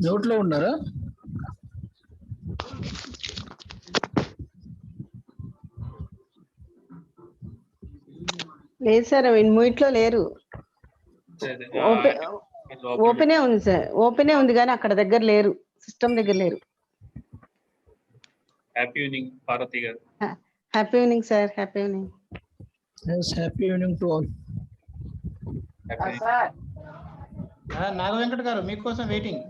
Mute లో ఉన్నారా? లేదు సార్, మ్యూట్ లో లేరు. ఓపెనే ఉంది సార్, ఓపెనే ఉంది కానీ అక్కడ దగ్గర లేరు, సిస్టమ్ దగ్గర లేరు. హ్యాపీ ఈవినింగ్ పార్వతి గారు. Happy evening sir. Happy evening. Happy evening to all. Naga Venkata గారు మీకోసం వెయిటింగ్.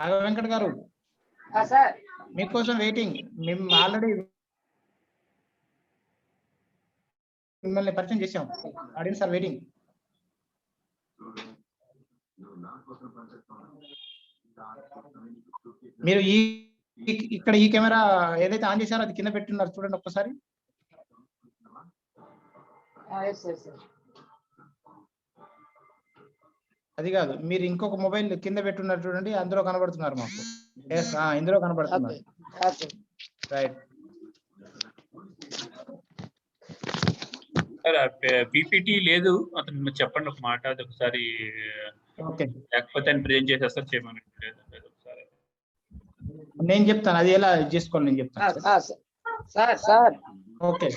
నాగ వెంకట గారు మీకోసం వెయిటింగ్. మేము ఆల్రెడీ మిమ్మల్ని పరిచయం చేసాం. Audience are waiting. మీరు ఇక్కడ ఈ కెమెరా ఏదైతే ఆన్ చేశారో అది కింద పెట్టున్నారు చూడండి ఒక్కసారి. అది కాదు, మీరు ఇంకొక మొబైల్ కింద పెట్టున్నారు చూడండి, అందులో కనబడుతున్నారు మాకు. ఇందులో కనబడుతున్నారు. రైట్. పీపీటీ లేదు, అతను చెప్పండి ఒక మాట. అది ఒకసారి లేకపోతే ఆయన ప్రెజెంట్ చేసేస్తారు చేయమని. నేను చెప్తాను అది ఎలా చేసుకోవాలి, నేను చెప్తాను sir. Okay.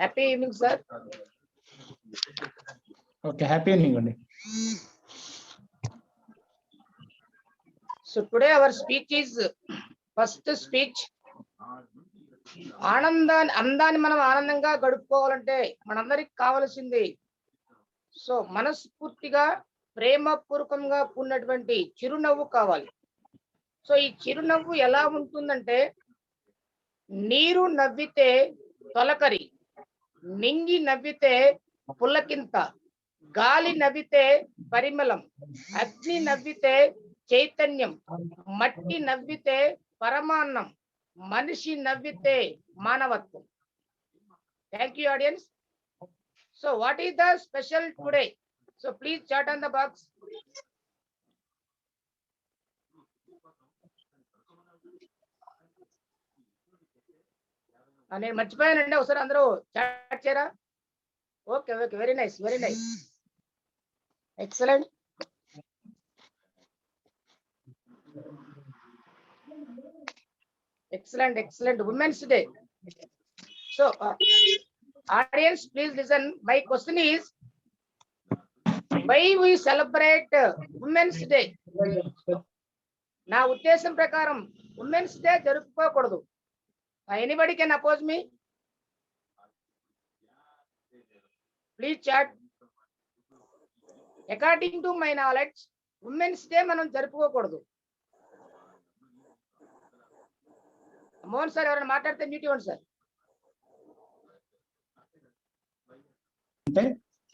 Happy evening sir. Okay, happy evening అండి. So today our speech is first speech. అందాన్ని మనం ఆనందంగా గడుపుకోవాలంటే మనందరికి కావలసింది సో మనస్ఫూర్తిగా ప్రేమపూర్వకంగా కూడినటువంటి చిరునవ్వు కావాలి. సో ఈ చిరునవ్వు ఎలా ఉంటుందంటే, నీరు నవ్వితే తొలకరి, నింగి నవ్వితే పుల్లకింత, గాలి నవ్వితే పరిమళం, అగ్ని నవ్వితే చైతన్యం, మట్టి నవ్వితే పరమాన్నం, మనిషి నవ్వితే మానవత్వం. Thank you audience. So what is the special today? So please chat on the box. నేను మర్చిపోయానండి, ఒకసారి అందరూ చాట్ చేయరా? Okay okay, very nice, very nice, excellent. Excellent, excellent. Women's Day. So, audience, please listen. My question is, why we celebrate Women's Day? నా ఉద్దేశం ప్రకారం women's day జరుపుకోకూడదు. Anybody can oppose me? Please chat. According to my knowledge, Women's Day మనం జరుపుకోకూడదు. Mohan sir ఎవరైనా మాట్లాడితే mute ఇవ్వండి sir. అంటే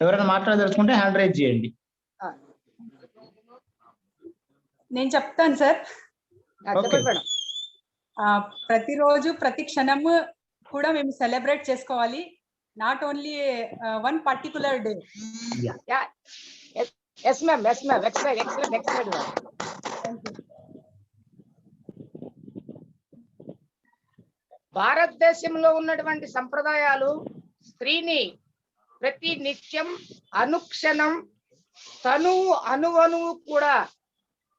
ఎవరైనా మాట్లాడదలుచుకుంటే హ్యాండ్ రైజ్ చేయండి. నేను చెప్తాను సార్. చెప్పండి మేడం. ప్రతిరోజు ప్రతి క్షణము కూడా మేము సెలబ్రేట్ చేసుకోవాలి, not only one particular day. Yes ma'am, yes ma'am, excellent, excellent, excellent. భారతదేశంలో ఉన్నటువంటి సంప్రదాయాలు స్త్రీని ప్రతి నిత్యం అనుక్షణం అణువణువు కూడా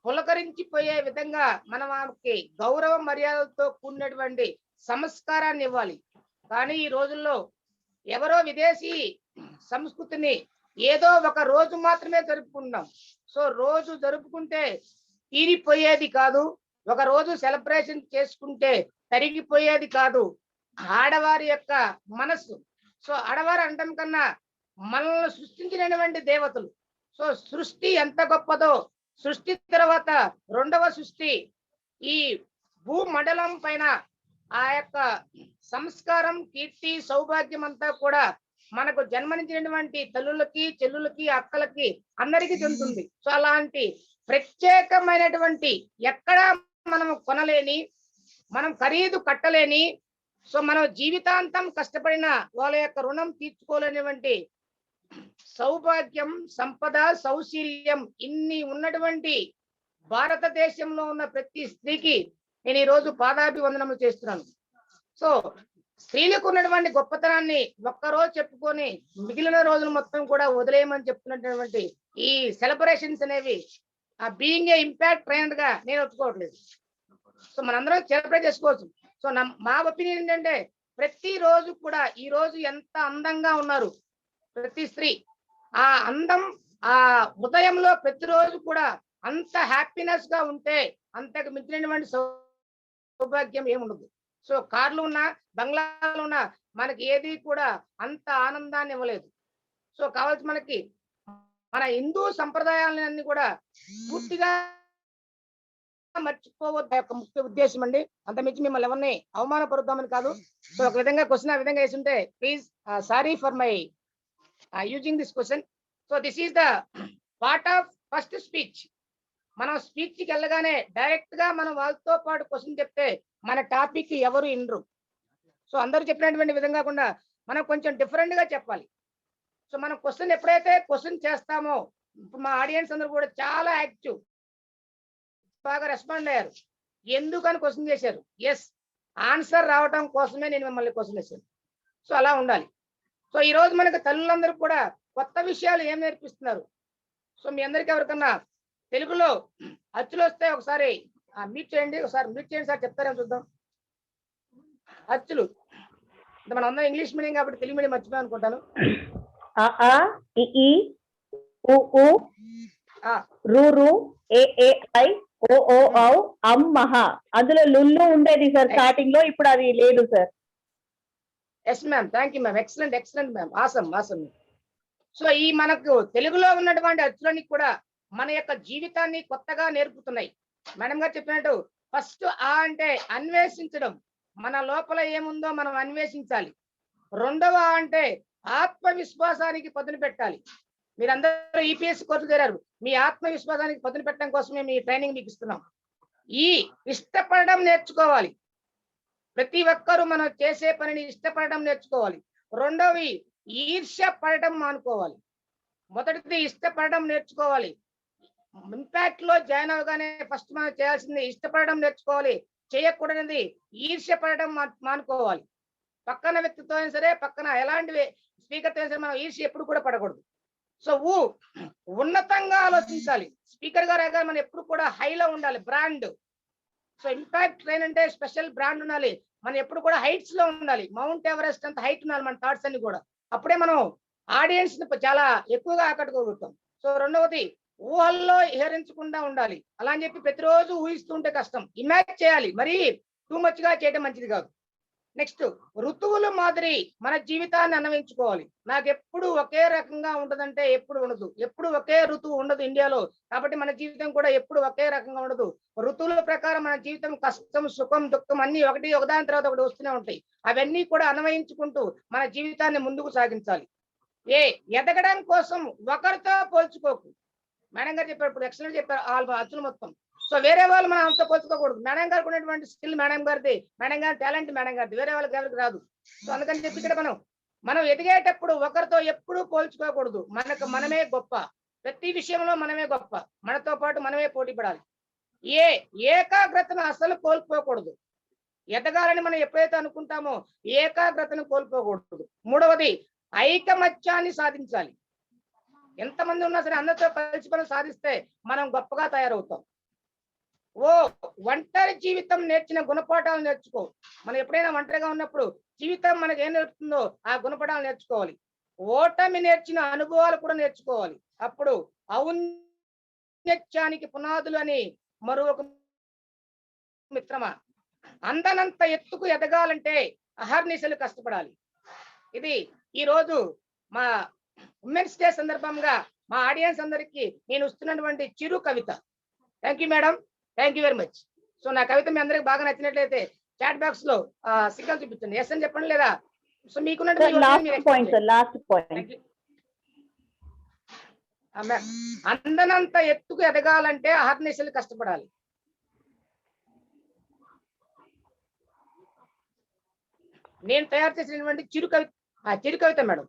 పులకరించిపోయే విధంగా మనం ఆమెకి గౌరవ మర్యాదలతో కూడినటువంటి సంస్కారాన్ని ఇవ్వాలి. కానీ ఈ రోజుల్లో ఎవరో విదేశీ సంస్కృతిని ఏదో ఒక రోజు మాత్రమే జరుపుకుంటున్నాం. సో రోజు జరుపుకుంటే తీరిపోయేది కాదు. ఒక రోజు సెలబ్రేషన్ చేసుకుంటే తరిగిపోయేది కాదు ఆడవారి యొక్క మనస్సు. సో ఆడవారు అంటాం కన్నా మనల్ని సృష్టించినటువంటి దేవతలు. సో సృష్టి ఎంత గొప్పదో, సృష్టి తర్వాత రెండవ సృష్టి ఈ భూమండలం పైన ఆ యొక్క సంస్కారం, కీర్తి, సౌభాగ్యం అంతా కూడా మనకు జన్మనిచ్చినటువంటి తల్లులకి, చెల్లులకి, అక్కలకి అందరికీ చెందుతుంది. సో అలాంటి ప్రత్యేకమైనటువంటి ఎక్కడ మనం కొనలేని, మనం ఖరీదు కట్టలేని, సో మనం జీవితాంతం కష్టపడిన వాళ్ళ యొక్క రుణం తీర్చుకోలేనిటువంటి సౌభాగ్యం, సంపద, సౌశీల్యం ఇన్ని ఉన్నటువంటి భారతదేశంలో ఉన్న ప్రతి స్త్రీకి నేను ఈ రోజు పాదాభివందనము చేస్తున్నాను. సో స్త్రీలకు ఉన్నటువంటి గొప్పతనాన్ని ఒక్కరోజు చెప్పుకొని మిగిలిన రోజులు మొత్తం కూడా వదిలేయమని చెప్తున్నటువంటి ఈ సెలబ్రేషన్స్ అనేవి ఆ బీయింగ్ ఏ ఇంపాక్ట్ ట్రైనర్ గా నేను ఒప్పుకోవట్లేదు. సో మనందరం సెలబ్రేట్ చేసుకోవచ్చు. సో మా ఒపీనియన్ ఏంటంటే ప్రతి రోజు కూడా ఈ రోజు ఎంత అందంగా ఉన్నారు ప్రతి స్త్రీ, ఆ అందం ఆ ఉదయంలో ప్రతిరోజు కూడా అంత హ్యాపీనెస్ గా ఉంటే అంతకు మించినటువంటి సౌభాగ్యం ఏముండదు. సో కార్లు ఉన్నా, బంగ్లాలు ఉన్నా మనకి ఏది కూడా అంత ఆనందాన్ని ఇవ్వలేదు. సో కావాల్సి మనకి మన హిందూ సంప్రదాయాలన్నీ కూడా పూర్తిగా మర్చిపోవద్దు యొక్క ముఖ్య ఉద్దేశం అండి. అంత మించి మిమ్మల్ని ఎవరిని అవమానపరుద్దామని కాదు. సో ఒక విధంగా క్వశ్చన్ ఆ విధంగా వేసి ఉంటే please sorry for my using this question. So this is the part of first speech. మనం స్పీచ్ కి వెళ్ళగానే డైరెక్ట్ గా మనం వాళ్ళతో పాటు క్వశ్చన్ చెప్తే మన టాపిక్ ఎవరు వినరు. సో అందరూ చెప్పినటువంటి విధంగా కాకుండా మనం కొంచెం డిఫరెంట్ గా చెప్పాలి. సో మనం క్వశ్చన్ ఎప్పుడైతే క్వశ్చన్ చేస్తామో, ఇప్పుడు మా ఆడియన్స్ అందరూ కూడా చాలా యాక్టివ్, బాగా రెస్పాండ్ అయ్యారు. ఎందుకని క్వశ్చన్ చేశారు? ఎస్, ఆన్సర్ రావడం కోసమే నేను మిమ్మల్ని క్వశ్చన్ చేశాను. సో అలా ఉండాలి. సో ఈ రోజు మనకు తల్లులందరూ కూడా కొత్త విషయాలు ఏం నేర్పిస్తున్నారు. సో మీ అందరికీ ఎవరికన్నా తెలుగులో అచ్చులు వస్తే ఒకసారి మీట్ చేయండి, ఒకసారి మీట్ చేయండి సార్, చెప్తారేమో చూద్దాం. అచ్చులు అంటే మనం అందరం ఇంగ్లీష్ మీడియం కాబట్టి తెలుగు మీడియం మర్చిపోయాం అనుకుంటాను. అ ఆ ఇ ఈ ఉ ఊ రు రు ఏ ఏ ఐ ఓ ఓ ఔ అమ్ మహ. అందులో లుల్లు ఉండేది సార్ స్టార్టింగ్ లో, ఇప్పుడు అది లేదు sir. Yes ma'am, thank you ma'am, excellent excellent ma'am, awesome awesome. So ఈ మనకు తెలుగులో ఉన్నటువంటి అచ్చులన్నీ కూడా మన యొక్క జీవితాన్ని కొత్తగా నేర్పుతున్నాయి. మేడం గారు చెప్పినట్టు ఫస్ట్ ఆ అంటే అన్వేషించడం, మన లోపల ఏముందో మనం అన్వేషించాలి. రెండవ అంటే ఆత్మవిశ్వాసానికి పదును పెట్టాలి. మీరందరూ ఈపీఎస్ కోర్సు చేరారు, మీ ఆత్మవిశ్వాసానికి పదును పెట్టడం కోసమే మీ ట్రైనింగ్ మీకు ఇస్తున్నాం. ఈ ఇష్టపడడం నేర్చుకోవాలి. ప్రతి ఒక్కరూ మనం చేసే పనిని ఇష్టపడడం నేర్చుకోవాలి. రెండవది ఈర్ష్య పడడం మానుకోవాలి. మొదటిది ఇష్టపడడం నేర్చుకోవాలి. ఇంపాక్ట్ లో జాయిన్ అవగానే ఫస్ట్ మనం చేయాల్సింది ఇష్టపడడం నేర్చుకోవాలి. చేయకూడనిది ఈర్ష్య పడడం మానుకోవాలి. పక్కన వ్యక్తితో అయినా సరే, పక్కన ఎలాంటి స్పీకర్తో అయినా సరే మనం ఈర్ష్య ఎప్పుడు కూడా పడకూడదు. సో ఉన్నతంగా ఆలోచించాలి. స్పీకర్ గారు మనం ఎప్పుడు కూడా హైలో ఉండాలి, బ్రాండ్. సో ఇంపాక్ట్ ట్రైన్ అంటే స్పెషల్ బ్రాండ్ ఉండాలి. మనం ఎప్పుడు కూడా హైట్స్ లో ఉండాలి. మౌంట్ ఎవరెస్ట్ అంత హైట్ ఉండాలి మన థాట్స్ అన్ని కూడా. అప్పుడే మనం ఆడియన్స్ ని చాలా ఎక్కువగా ఆకట్టుకోగలుగుతాం. సో రెండవది ఊహల్లో హెరించకుండా ఉండాలి. అలా అని చెప్పి ప్రతిరోజు ఊహిస్తుంటే కష్టం. ఇమాజిన్ చేయాలి, మరీ టూ మచ్ గా చేయడం మంచిది కాదు. నెక్స్ట్ ఋతువుల మాదిరి మన జీవితాన్ని అన్వయించుకోవాలి. నాకు ఎప్పుడు ఒకే రకంగా ఉండదంటే ఎప్పుడు ఉండదు, ఎప్పుడు ఒకే ఋతువు ఉండదు ఇండియాలో. కాబట్టి మన జీవితం కూడా ఎప్పుడు ఒకే రకంగా ఉండదు. ఋతువుల ప్రకారం మన జీవితం కష్టం, సుఖం, దుఃఖం అన్ని ఒకదాని తర్వాత ఒకటి వస్తూనే ఉంటాయి. అవన్నీ కూడా అన్వయించుకుంటూ మన జీవితాన్ని ముందుకు సాగించాలి. ఎదగడం కోసం ఒకరితో పోల్చుకోకు. మేడం గారు చెప్పారు, ఇప్పుడు ఎక్సలెంట్ చెప్పారు వాళ్ళ అచ్చులు మొత్తం. సో వేరే వాళ్ళు మనం అంత పోల్చుకోకూడదు. మేడం గారికి ఉన్నటువంటి స్కిల్ మేడం గారిది, మేడం గారి టాలెంట్ మేడం గారిది, వేరే వాళ్ళకి ఎవరికి రాదు. సో అందుకని చెప్పి ఇక్కడ మనం ఎదిగేటప్పుడు ఒకరితో ఎప్పుడూ పోల్చుకోకూడదు. మనకు మనమే గొప్ప, ప్రతి విషయంలో మనమే గొప్ప, మనతో పాటు మనమే పోటీ పడాలి. ఏకాగ్రతను అసలు కోల్పోకూడదు. ఎదగాలని మనం ఎప్పుడైతే అనుకుంటామో ఏకాగ్రతను కోల్పోకూడదు. మూడవది ఐకమత్యాన్ని సాధించాలి. ఎంతమంది ఉన్నా సరే అందరితో కలిసి పనులు సాధిస్తే మనం గొప్పగా తయారవుతాం. ఒంటరి జీవితం నేర్చిన గుణపాఠాలు నేర్చుకో. మనం ఎప్పుడైనా ఒంటరిగా ఉన్నప్పుడు జీవితం మనకి ఏం నేర్పుతుందో ఆ గుణపాఠాలు నేర్చుకోవాలి. ఓటమి నేర్చిన అనుభవాలు కూడా నేర్చుకోవాలి. అప్పుడు ఔన్నత్యానికి పునాదులు అని మరొక మిత్రమా, అందనంత ఎత్తుకు ఎదగాలంటే అహర్నిశలు కష్టపడాలి. ఇది ఈ రోజు మా ఉమెన్స్ డే సందర్భంగా మా ఆడియన్స్ అందరికి నేను ఇస్తున్నటువంటి చిరు కవిత. Thank you madam, thank you very much. So నా కవిత మీ అందరికి బాగా నచ్చినట్లయితే చాట్ బాక్స్ లో సిగ్నల్ చూపించండి, ఎస్ అని చెప్పండి, లేదా సో లాస్ట్ పాయింట్ అందనంత ఎత్తుకు ఎదగాలంటే అహర్నిశలు కష్టపడాలి. నేను తయారు చేసినటువంటి చిరు కవిత మేడం.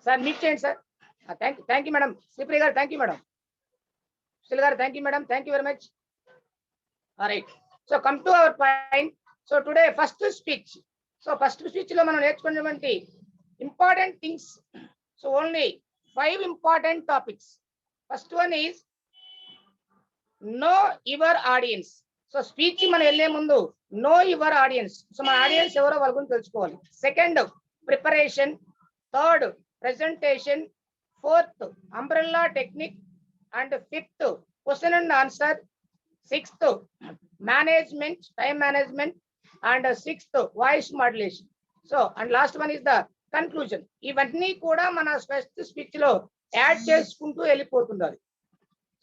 సార్ మీట్ చేయండి sir. Thank you madam. Sripriya గారు థ్యాంక్ యూ మేడం. సుశీల్ గారు thank you madam, thank you very much. Right, so come to our point. So today first speech. So first speech లో మనం నేర్చుకున్నటువంటి important things. So only 5 important topics. First one is know your audience. So speech మనం వెళ్ళే ముందు know your audience. So మన audience ఎవరో వాళ్ళ గురించి తెలుసుకోవాలి. Second preparation, third presentation, fourth umbrella technique, and fifth question and answer, sixth management, time management, and sixth voice modulation. So and last one is the conclusion. ఇవన్నీ కూడా మన first speech లో add చేసుకుంటూ వెళ్ళిపోతున్నారు.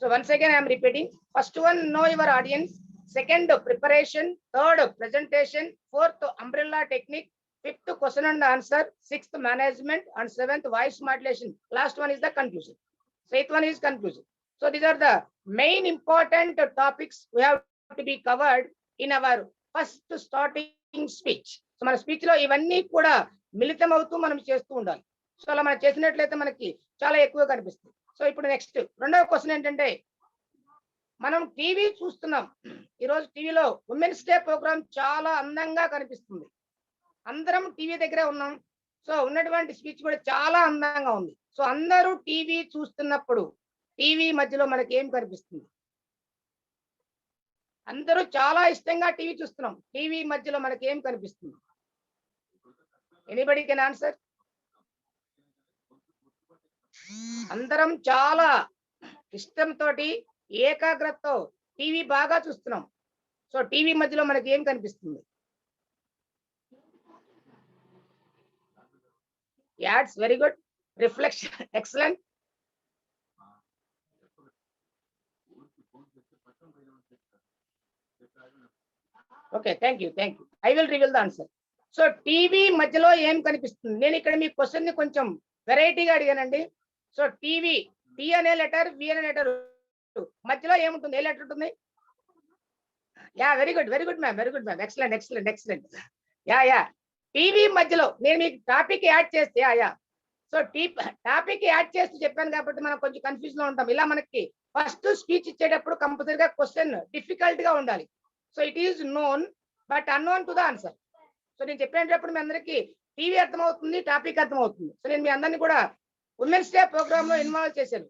So once again I'm repeating. First one know your audience, second preparation, third presentation, fourth umbrella technique, fifth question and answer, sixth management, and seventh voice modulation. Last one is the conclusion. So eighth one is conclusion. So these are the main important topics we have to be covered in our first starting speech. So మన speech లో ఇవన్నీ కూడా మిళితం అవుతూ మనం చేస్తూ ఉండాలి. So అలా మనం చేసినట్లయితే మనకి చాలా ఎక్కువ కనిపిస్తుంది. సో ఇప్పుడు నెక్స్ట్ రెండవ క్వశ్చన్ ఏంటంటే, మనం టీవీ చూస్తున్నాం. ఈరోజు టీవీలో ఉమెన్స్ డే ప్రోగ్రామ్ చాలా అందంగా కనిపిస్తుంది. అందరం టీవీ దగ్గరే ఉన్నాం. సో ఉన్నటువంటి స్పీచ్ కూడా చాలా అందంగా ఉంది. సో అందరూ టీవీ చూస్తున్నప్పుడు టీవీ మధ్యలో మనకి ఏం కనిపిస్తుంది? అందరూ చాలా ఇష్టంగా టీవీ చూస్తున్నాం. టీవీ మధ్యలో మనకి ఏం కనిపిస్తుంది? Anybody can answer? అందరం చాలా ఇష్టంతో ఏకాగ్రతతో టీవీ బాగా చూస్తున్నాం. సో టీవీ మధ్యలో మనకి ఏం కనిపిస్తుంది? Ads, very good. Reflection, excellent. Okay, thank you. I will reveal the answer. So TV మధ్యలో ఏం కనిపిస్తుంది? నేను ఇక్కడ మీ క్వశ్చన్ ని కొంచెం వెరైటీగా అడిగానండి. సో టీవీ, టీ అనే లెటర్, వి అనే లెటర్, మధ్యలో ఏముంటుంది? ఏ లెటర్ ఉంటుంది? Yeah, very good ma'am, excellent. Yeah TV మధ్యలో నేను మీకు టాపిక్ యాడ్ చేస్తే, సో టాపిక్ యాడ్ చేస్తూ చెప్పాను కాబట్టి మనం కొంచెం కన్ఫ్యూజన్ లో ఉంటాం. ఇలా మనకి ఫస్ట్ స్పీచ్ ఇచ్చేటప్పుడు కంపల్సరీగా క్వశ్చన్ డిఫికల్ట్ గా ఉండాలి. So it is known but unknown to the answer. So నేను చెప్పేటప్పుడు మీ అందరికీ టీవీ అర్థమవుతుంది, టాపిక్ అర్థమవుతుంది. సో నేను మీ అందరినీ కూడా ఉమెన్స్ డే ప్రోగ్రామ్ లో ఇన్వాల్వ్ చేశాను.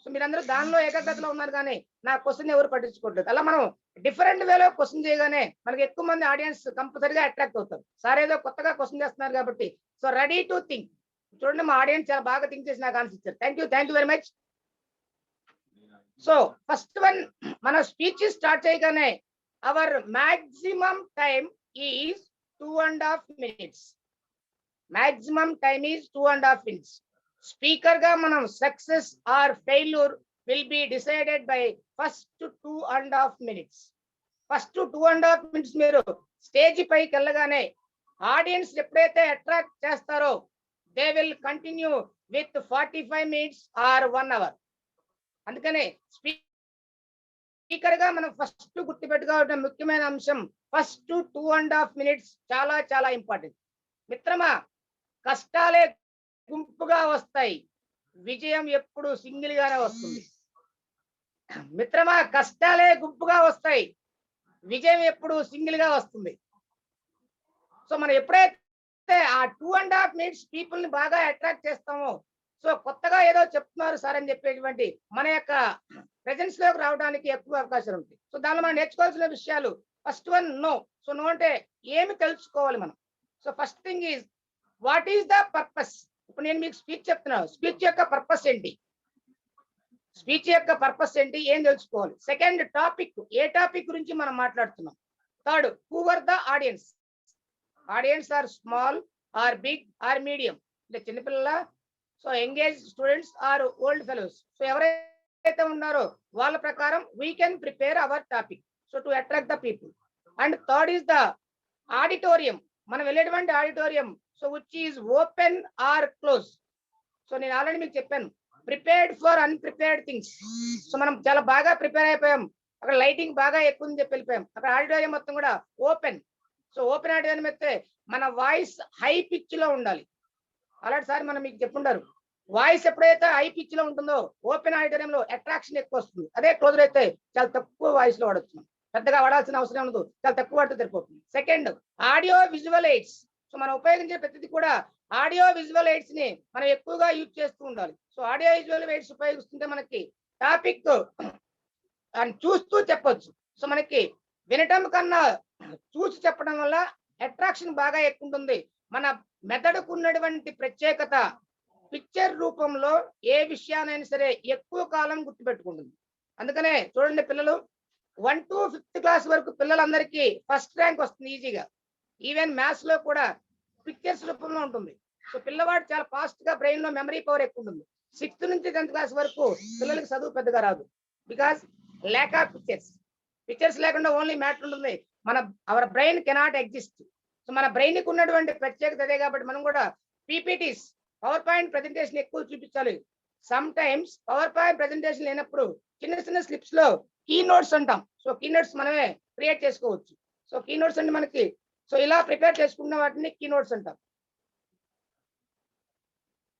సో మీరందరూ దానిలో ఏకాగ్రతలో ఉన్నారు, కానీ నా క్వశ్చన్ ఎవరు పట్టించుకోవట్లేదు. అలా మనం డిఫరెంట్ వేలో క్వశ్చన్ చేయగానే మనకి ఎక్కువ మంది ఆడియన్స్ కంపల్సరీగా అట్రాక్ట్ అవుతారు. సార్ ఏదో కొత్తగా క్వశ్చన్ చేస్తున్నారు కాబట్టి. So ready to think. చూడండి, మా ఆడియన్స్ చాలా బాగా థింక్ చేసి నాకు ఆన్సర్ ఇచ్చారు. Thank you very much. So first one, మన స్పీచ్ స్టార్ట్ చేయగానే our maximum time is 2.5 minutes. Maximum time is 2.5 minutes. Speaker గా మనం success or failure will be decided by first 2.5 minutes. First 2.5 minutes మీరు stage పైకి వెళ్ళగానే audience ఎప్పుడైతే attract చేస్తారో they will continue with 45 minutes or 1 hour. అందుకనే speaker గా మనం ఫస్ట్ గుర్తుపెట్టుకోవాల్సిన ముఖ్యమైన అంశం ఫస్ట్ 2.5 minutes చాలా ఇంపార్టెంట్. మిత్రమా, కష్టాలే గుంపుగా వస్తాయి, విజయం ఎప్పుడు సింగిల్ గానే వస్తుంది. మిత్రమా, కష్టాలే గుంపుగా వస్తాయి, విజయం ఎప్పుడు సింగిల్ గా వస్తుంది. సో మనం ఎప్పుడైతే ఆ 2.5 minutes పీపుల్ ని బాగా అట్రాక్ట్ చేస్తామో, సో కొత్తగా ఏదో చెప్తున్నారు సార్ అని చెప్పేటువంటి మన యొక్క ప్రెజెన్స్ లోకి రావడానికి ఎక్కువ అవకాశాలు ఉంటాయి. సో దానిలో మనం నేర్చుకోవాల్సిన విషయాలు, first one know. So know అంటే ఏమి తెలుసుకోవాలి మనం. So first thing is what is the purpose. ఇప్పుడు నేను మీకు స్పీచ్ చెప్తున్నాను, స్పీచ్ యొక్క పర్పస్ ఏంటి? స్పీచ్ యొక్క పర్పస్ ఏంటి, ఏం తెలుసుకోవాలి. సెకండ్ టాపిక్, ఏ టాపిక్ గురించి మనం మాట్లాడుతున్నాం. Third, who are the audience. Audience are small or big or medium, అంటే చిన్నపిల్లల, so engage students or old fellows. So ఎవరైతే ఉన్నారో వాళ్ళ ప్రకారం we can prepare our topic, so to attract the people. And third is the auditorium, మనం వెళ్ళేటువంటి auditorium, so which is open or close. So నేను already మీకు చెప్పాను, prepared for unprepared things. So మనం చాలా బాగా ప్రిపేర్ అయిపోయాం, అక్కడ లైటింగ్ బాగా ఎక్కువ చెప్పి వెళ్ళిపోయాం, అక్కడ ఆడిటోరియం మొత్తం కూడా ఓపెన్. సో ఓపెన్ ఆడిటోరియం అయితే మన వాయిస్ హై పిచ్ లో ఉండాలి. అలాంటి సార్ మనం మీకు చెప్పుంటారు, వాయిస్ ఎప్పుడైతే హై పిచ్ లో ఉంటుందో ఓపెన్ ఆడిటోరియం లో అట్రాక్షన్ ఎక్కువ వస్తుంది. అదే క్లోజ్ అయితే చాలా తక్కువ వాయిస్ లో వాడచ్చు, పెద్దగా వాడాల్సిన అవసరం ఉండదు, చాలా తక్కువ వాడితే సరిపోతుంది. Second, audio visual AIDS. So మనం ఉపయోగించే ప్రతిదీ కూడా ఆడియో విజువల్ ఎయిడ్స్ ని మనం ఎక్కువగా యూజ్ చేస్తూ ఉండాలి. సో ఆడియో విజువల్ ఎయిడ్స్ ఉపయోగిస్తుంటే మనకి టాపిక్ చూస్తూ చెప్పొచ్చు. సో మనకి వినటం కన్నా చూసి చెప్పడం వల్ల అట్రాక్షన్ బాగా ఎక్కువ ఉంటుంది. మన మెథడ్కు ఉన్నటువంటి ప్రత్యేకత పిక్చర్ రూపంలో ఏ విషయానైనా సరే ఎక్కువ కాలం గుర్తుపెట్టుకుంటుంది. అందుకనే చూడండి, పిల్లలు 1 to 5th క్లాస్ వరకు పిల్లలందరికీ ఫస్ట్ ర్యాంక్ వస్తుంది ఈజీగా. ఈవెన్ మ్యాథ్స్ లో కూడా పిక్చర్స్ రూపంలో ఉంటుంది. సో పిల్లవాడు చాలా ఫాస్ట్ గా బ్రెయిన్ లో మెమరీ పవర్ ఎక్కువ ఉంటుంది. 6th నుంచి 10th క్లాస్ వరకు పిల్లలకి చదువు పెద్దగా రాదు, because lack of pictures. Pictures లేకుండా ఓన్లీ మ్యాటర్ ఉంటుంది, our brain cannot exist. So మన బ్రెయిన్ కి ఉన్నటువంటి ప్రత్యేకత అదే. కాబట్టి మనం కూడా పీపీటీస్, పవర్ పాయింట్ ప్రెజెంటేషన్ ఎక్కువ చూపించాలి. Some times power point presentation లేనప్పుడు చిన్న చిన్న స్లిప్స్ లో కీ నోట్స్ అంటాం. సో కీ నోట్స్ మనమే క్రియేట్ చేసుకోవచ్చు. సో కీ నోట్స్ అంటే మనకి, సో ఇలా ప్రిపేర్ చేసుకున్న వాటిని కీ నోట్స్ అంటాం.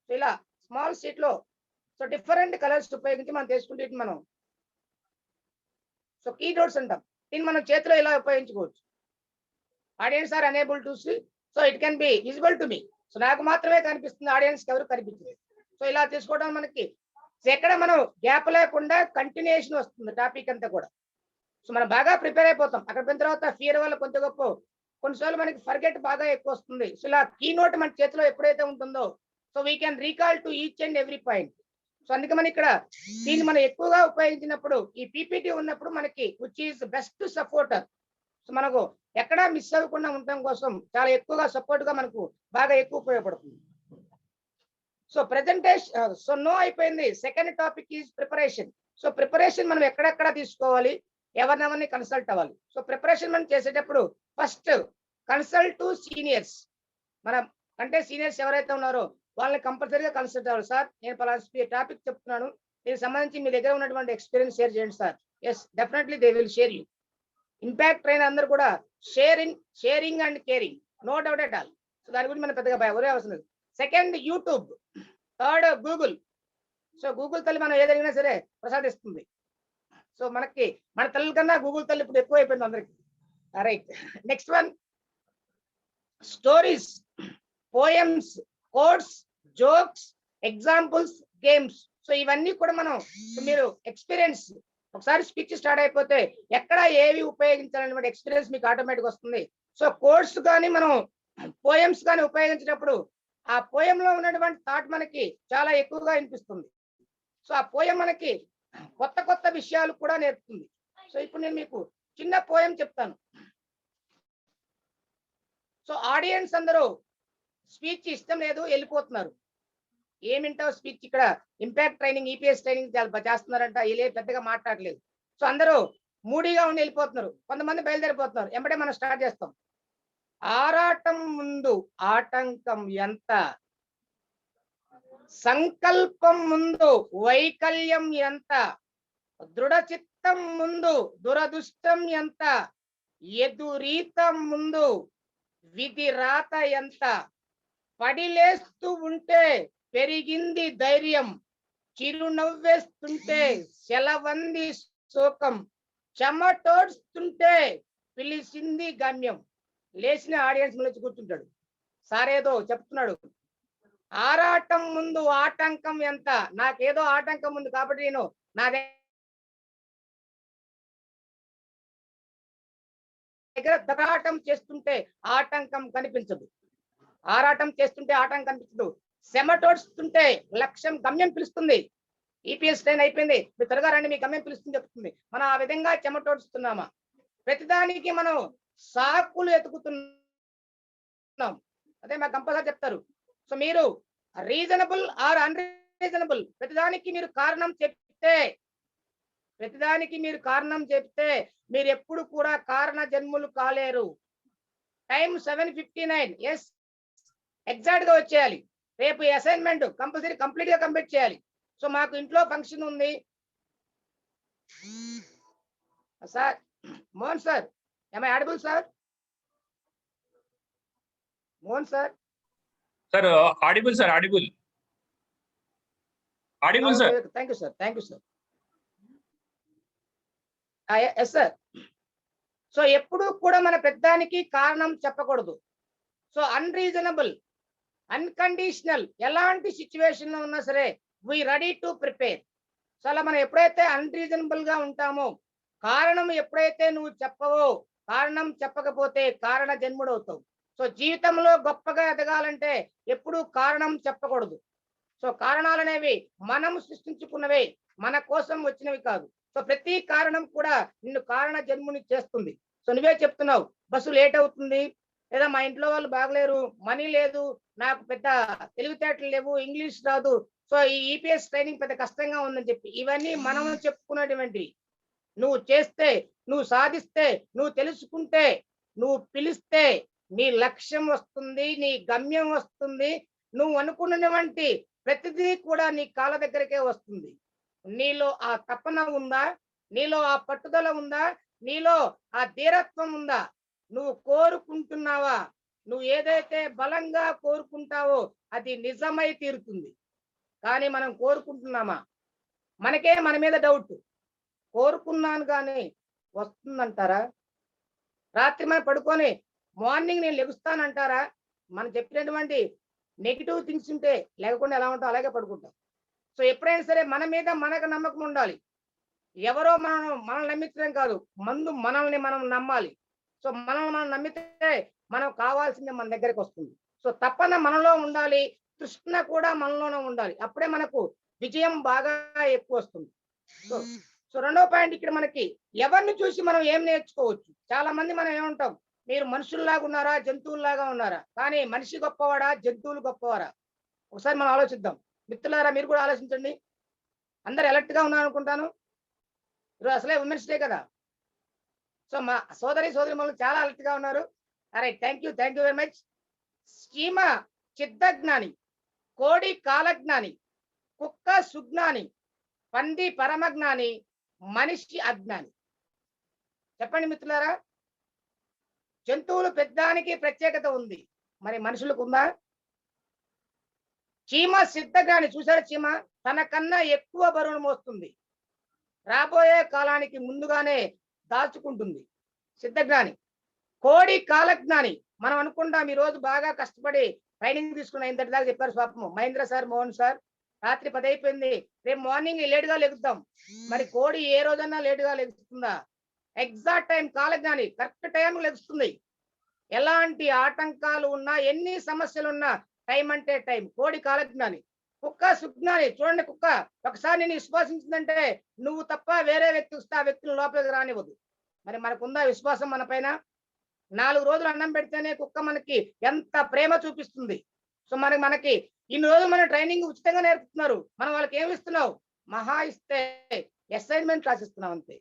సో ఇలా స్మాల్ షీట్ లో సో డిఫరెంట్ కలర్స్ ఉపయోగించి మనం చేసుకుంటే మనం సో కీ నోట్స్ అంటాం. దీన్ని మనం చేతిలో ఇలా ఉపయోగించుకోవచ్చు. Audience are unable to see, so it can be visible to me. So నాకు మాత్రమే కనిపిస్తుంది, ఆడియన్స్ ఎవరు కనిపించలేదు. సో ఇలా చేసుకోవడం మనకి ఎక్కడ మనం గ్యాప్ లేకుండా కంటిన్యూషన్ వస్తుంది టాపిక్ అంతా కూడా. సో మనం బాగా ప్రిపేర్ అయిపోతాం. అక్కడ పోయిన తర్వాత ఫియర్ వల్ల కొంత గొప్ప కొన్నిసార్లు మనకి ఫర్గెట్ బాగా ఎక్కువ వస్తుంది. సో ఇలా కీ నోట్ మన చేతిలో ఎప్పుడైతే ఉంటుందో so we can recall to each and every point. So అందుకే మనం ఇక్కడ దీన్ని మనం ఎక్కువగా ఉపయోగించినప్పుడు ఈ పీపీటీ ఉన్నప్పుడు మనకి which is best supporter. So మనకు ఎక్కడా మిస్ అవ్వకుండా ఉండడం కోసం చాలా ఎక్కువగా సపోర్ట్ గా మనకు బాగా ఎక్కువ ఉపయోగపడుతుంది. సో ప్రెజెంటేషన్, సో నో అయిపోయింది. Second topic is preparation. So preparation మనం ఎక్కడెక్కడ తీసుకోవాలి, ఎవరినెవరిని కన్సల్ట్ అవ్వాలి. సో ప్రిపరేషన్ మనం చేసేటప్పుడు ఫస్ట్ కన్సల్ట్ టు సీనియర్స్. మనం అంటే సీనియర్స్ ఎవరైతే ఉన్నారో వాళ్ళని కంపల్సరీగా కన్సల్ట్ అవ్వాలి. సార్ నేను పలానా టాపిక్ చెప్తున్నాను, దీనికి సంబంధించి మీ దగ్గర ఉన్నటువంటి ఎక్స్పీరియన్స్ షేర్ చేయండి sir. Yes, definitely they will share you. Impact train అందరూ కూడా sharing and caring, no doubt at all. So దాని గురించి మనం పెద్దగా ఒరే అవసరం లేదు. Second YouTube. Third Google. So Google తల్లి మనం ఏదైనా సరే ప్రసాదిస్తుంది. సో మనకి మన తల్లి కన్నా గూగుల్ తల్లి ఇప్పుడు ఎక్కువ అయిపోయింది అందరికి. Right, next one stories, poems, quotes, jokes, examples, games. So ఇవన్నీ కూడా మనం మీరు ఎక్స్పీరియన్స్ ఒకసారి స్పీచ్ స్టార్ట్ అయిపోతే ఎక్కడ ఏవి ఉపయోగించాలనే ఎక్స్పీరియన్స్ మీకు ఆటోమేటిక్ వస్తుంది. సో కోట్స్ కానీ మనం పోయమ్స్ కానీ ఉపయోగించినప్పుడు ఆ పోయంలో ఉన్నటువంటి థాట్ మనకి చాలా ఎక్కువగా అనిపిస్తుంది. సో ఆ పోయం మనకి కొత్త కొత్త విషయాలు కూడా నేర్పుతుంది. సో ఇప్పుడు నేను మీకు చిన్న పోయం చెప్తాను. సో ఆడియన్స్ అందరూ స్పీచ్ ఇష్టం లేదు వెళ్ళిపోతున్నారు. ఏమింటావు స్పీచ్, ఇక్కడ ఇంపాక్ట్ ట్రైనింగ్ ఈపీఎస్ ట్రైనింగ్ చేస్తున్నారంట, వీళ్ళే పెద్దగా మాట్లాడలేదు. సో అందరూ మూడీగా ఉండి వెళ్ళిపోతున్నారు, కొంతమంది బయలుదేరిపోతున్నారు. ఎంబడే మనం స్టార్ట్ చేస్తాం. ఆరాటం ముందు ఆటంకం ఎంత, సంకల్పం ముందు వైకల్యం ఎంత, దృఢ చిత్తం ముందు దురదృష్టం ఎంత, ఎదురీతం ముందు విధి రాత ఎంత, పడిలేస్తూ ఉంటే పెరిగింది ధైర్యం, చిరునవ్వేస్తుంటే సెలవంది శోకం, చెమటోడుస్తుంటే పిలిచింది గమ్యం. లేచిన ఆడియన్స్ నుంచి కూర్చుంటాడు, సార్ ఏదో చెప్తున్నాడు. ఆరాటం ముందు ఆటంకం ఎంత, నాకేదో ఆటంకం ఉంది కాబట్టి నేను నా దగ్గర దరాటం చేస్తుంటే ఆటంకం కనిపించదు. ఆరాటం చేస్తుంటే ఆటంకం కనిపించదు. చెమటోడుస్తుంటే లక్ష్యం గమ్యం పిలుస్తుంది. ఈపీఎస్ ట్రైన్ అయిపోయింది, మీరు త్వరగా రండి, మీకు గమ్యం పిలుస్తుంది చెప్తుంది. మనం ఆ విధంగా చెమటోడుస్తున్నామా? ప్రతిదానికి మనం సాకులు ఎతుకుతున్నాం. అదే మాకు కంపల్సరీ చెప్తారు. సో మీరు రీజనబుల్ ఆర్ అన్రీజనబుల్, ప్రతిదానికి మీరు కారణం చెప్తే మీరు ఎప్పుడు కూడా కారణ జన్ములు కాలేరు. టైం 7:59. ఎస్, ఎగ్జాక్ట్ గా వచ్చేయాలి. రేపు అసైన్మెంట్ కంపల్సరీ కంప్లీట్ గా కంప్లీట్ చేయాలి. సో మాకు ఇంట్లో ఫంక్షన్ ఉంది sir. Mohan sir, am I audible sir? Mohan sir. Sir audible sir, audible sir. Thank you sir. Yes sir. So ఎప్పుడు కూడా మన పెద్దానికి కారణం చెప్పకూడదు. సో అన్రీజనబుల్, అన్కండిషనల్, ఎలాంటి సిచ్యువేషన్ లో ఉన్నా సరే we ready to prepare. So అలా మనం ఎప్పుడైతే అన్రీజనబుల్ గా ఉంటామో, కారణం ఎప్పుడైతే నువ్వు చెప్పవో, కారణం చెప్పకపోతే కారణ జన్ముడు అవుతావు. సో జీవితంలో గొప్పగా ఎదగాలంటే ఎప్పుడు కారణం చెప్పకూడదు. సో కారణాలు అనేవి మనం సృష్టించుకున్నవే, మన కోసం వచ్చినవి కాదు. సో ప్రతి కారణం కూడా నిన్ను కారణ జన్ముని చేస్తుంది. సో నువ్వే చెప్తున్నావు, బస్సు లేట్ అవుతుంది, లేదా మా ఇంట్లో వాళ్ళు బాగలేరు, మనీ లేదు, నాకు పెద్ద తెలివితేటలు లేవు, ఇంగ్లీష్ రాదు, సో ఈ ఈపీఎస్ ట్రైనింగ్ పెద్ద కష్టంగా ఉందని చెప్పి ఇవన్నీ మనం చెప్పుకున్నటువంటివి. నువ్వు చేస్తే, నువ్వు సాధిస్తే, నువ్వు తెలుసుకుంటే, నువ్వు పిలిస్తే నీ లక్ష్యం వస్తుంది, నీ గమ్యం వస్తుంది. నువ్వు అనుకున్నటువంటి ప్రతిదీ కూడా నీ కాళ్ళ దగ్గరికే వస్తుంది. నీలో ఆ తపన ఉందా, నీలో ఆ పట్టుదల ఉందా, నీలో ఆ ధీరత్వం ఉందా, నువ్వు కోరుకుంటున్నావా? నువ్వు ఏదైతే బలంగా కోరుకుంటావో అది నిజమై తీరుతుంది. కానీ మనం కోరుకుంటున్నామా? మనకే మన మీద డౌట్. కోరుకున్నాను కానీ వస్తుందంటారా? రాత్రి మనం పడుకొని మార్నింగ్ నేను లెగుస్తానంటారా? మనం చెప్పినటువంటి నెగిటివ్ థింగ్స్ ఉంటే లేకుండా ఎలా ఉంటాం అలాగే పడుకుంటాం. సో ఎప్పుడైనా సరే మన మీద మనకు నమ్మకం ఉండాలి. ఎవరో మనల్ని నమ్మించడం కాదు, ముందు మనల్ని మనం నమ్మాలి. సో మనం నమ్మితే మనం కావాల్సిందే మన దగ్గరికి వస్తుంది. సో తపన మనలో ఉండాలి, తృష్ణ కూడా మనలోనే ఉండాలి. అప్పుడే మనకు విజయం బాగా ఎక్కువ వస్తుంది. సో రెండో పాయింట్ ఇక్కడ మనకి ఎవరిని చూసి మనం ఏం నేర్చుకోవచ్చు. చాలా మంది మనం ఏమంటాం, మీరు మనుషుల్లాగా ఉన్నారా, జంతువుల్లాగా ఉన్నారా? కానీ మనిషి గొప్పవాడా, జంతువులు గొప్పవారా? ఒకసారి మనం ఆలోచిద్దాం. మిత్రులారా, మీరు కూడా ఆలోచించండి. అందరు అలర్ట్ గా ఉన్నారు అనుకుంటాను. ఈరోజు అసలే ఉమెన్స్ డే కదా. సో మా సోదరి మనులు చాలా అలర్ట్ గా ఉన్నారు. Right, thank you very much. చీమ చిత్తజ్ఞాని, కోడి కాలజ్ఞాని, కుక్క సుజ్ఞాని, పంది పరమజ్ఞాని, మనిషి అజ్ఞాని. చెప్పండి మిత్రులారా, జంతువులు పెద్దానికి ప్రత్యేకత ఉంది, మరి మనుషులకు ఉందా? చీమ సిద్ధజ్ఞాని, చూసారు, చీమ తనకన్నా ఎక్కువ బరువును మోస్తుంది, రాబోయే కాలానికి ముందుగానే దాచుకుంటుంది, సిద్ధజ్ఞాని. కోడి కాలజ్ఞాని, మనం అనుకుంటాం ఈ రోజు బాగా కష్టపడి ట్రైనింగ్ తీసుకున్న ఇంతటి దాకా చెప్పారు స్వాపము మహేంద్ర సార్, మోహన్ సార్, రాత్రి 10 అయిపోయింది, రేపు మార్నింగ్ లేటుగా లెగుతాం. మరి కోడి ఏ రోజన్నా లేటుగా లెగుస్తుందా? ఎగ్జాక్ట్ టైం కాలజ్ఞాని, కరెక్ట్ టైం లెగుస్తుంది. ఎలాంటి ఆటంకాలు ఉన్నా, ఎన్ని సమస్యలు ఉన్నా టైం అంటే టైం. కోడి కాలజ్ఞాని. కుక్క సుజ్ఞాని, చూడండి, కుక్క ఒకసారి నేను విశ్వాసించిందంటే నువ్వు తప్ప వేరే వ్యక్తి వస్తే ఆ వ్యక్తిని లోపలికి రానివ్వదు. మరి మనకుందా విశ్వాసం మన పైన? 4 రోజులు అన్నం పెడితేనే కుక్క మనకి ఎంత ప్రేమ చూపిస్తుంది. సో మనకి ఇన్ని రోజులు మన ట్రైనింగ్ ఉచితంగా నేర్పుతున్నారు, మనం వాళ్ళకి ఏమి ఇస్తున్నావు? మహా ఇస్తే అసైన్మెంట్ రాసిస్తున్నాం అంతే.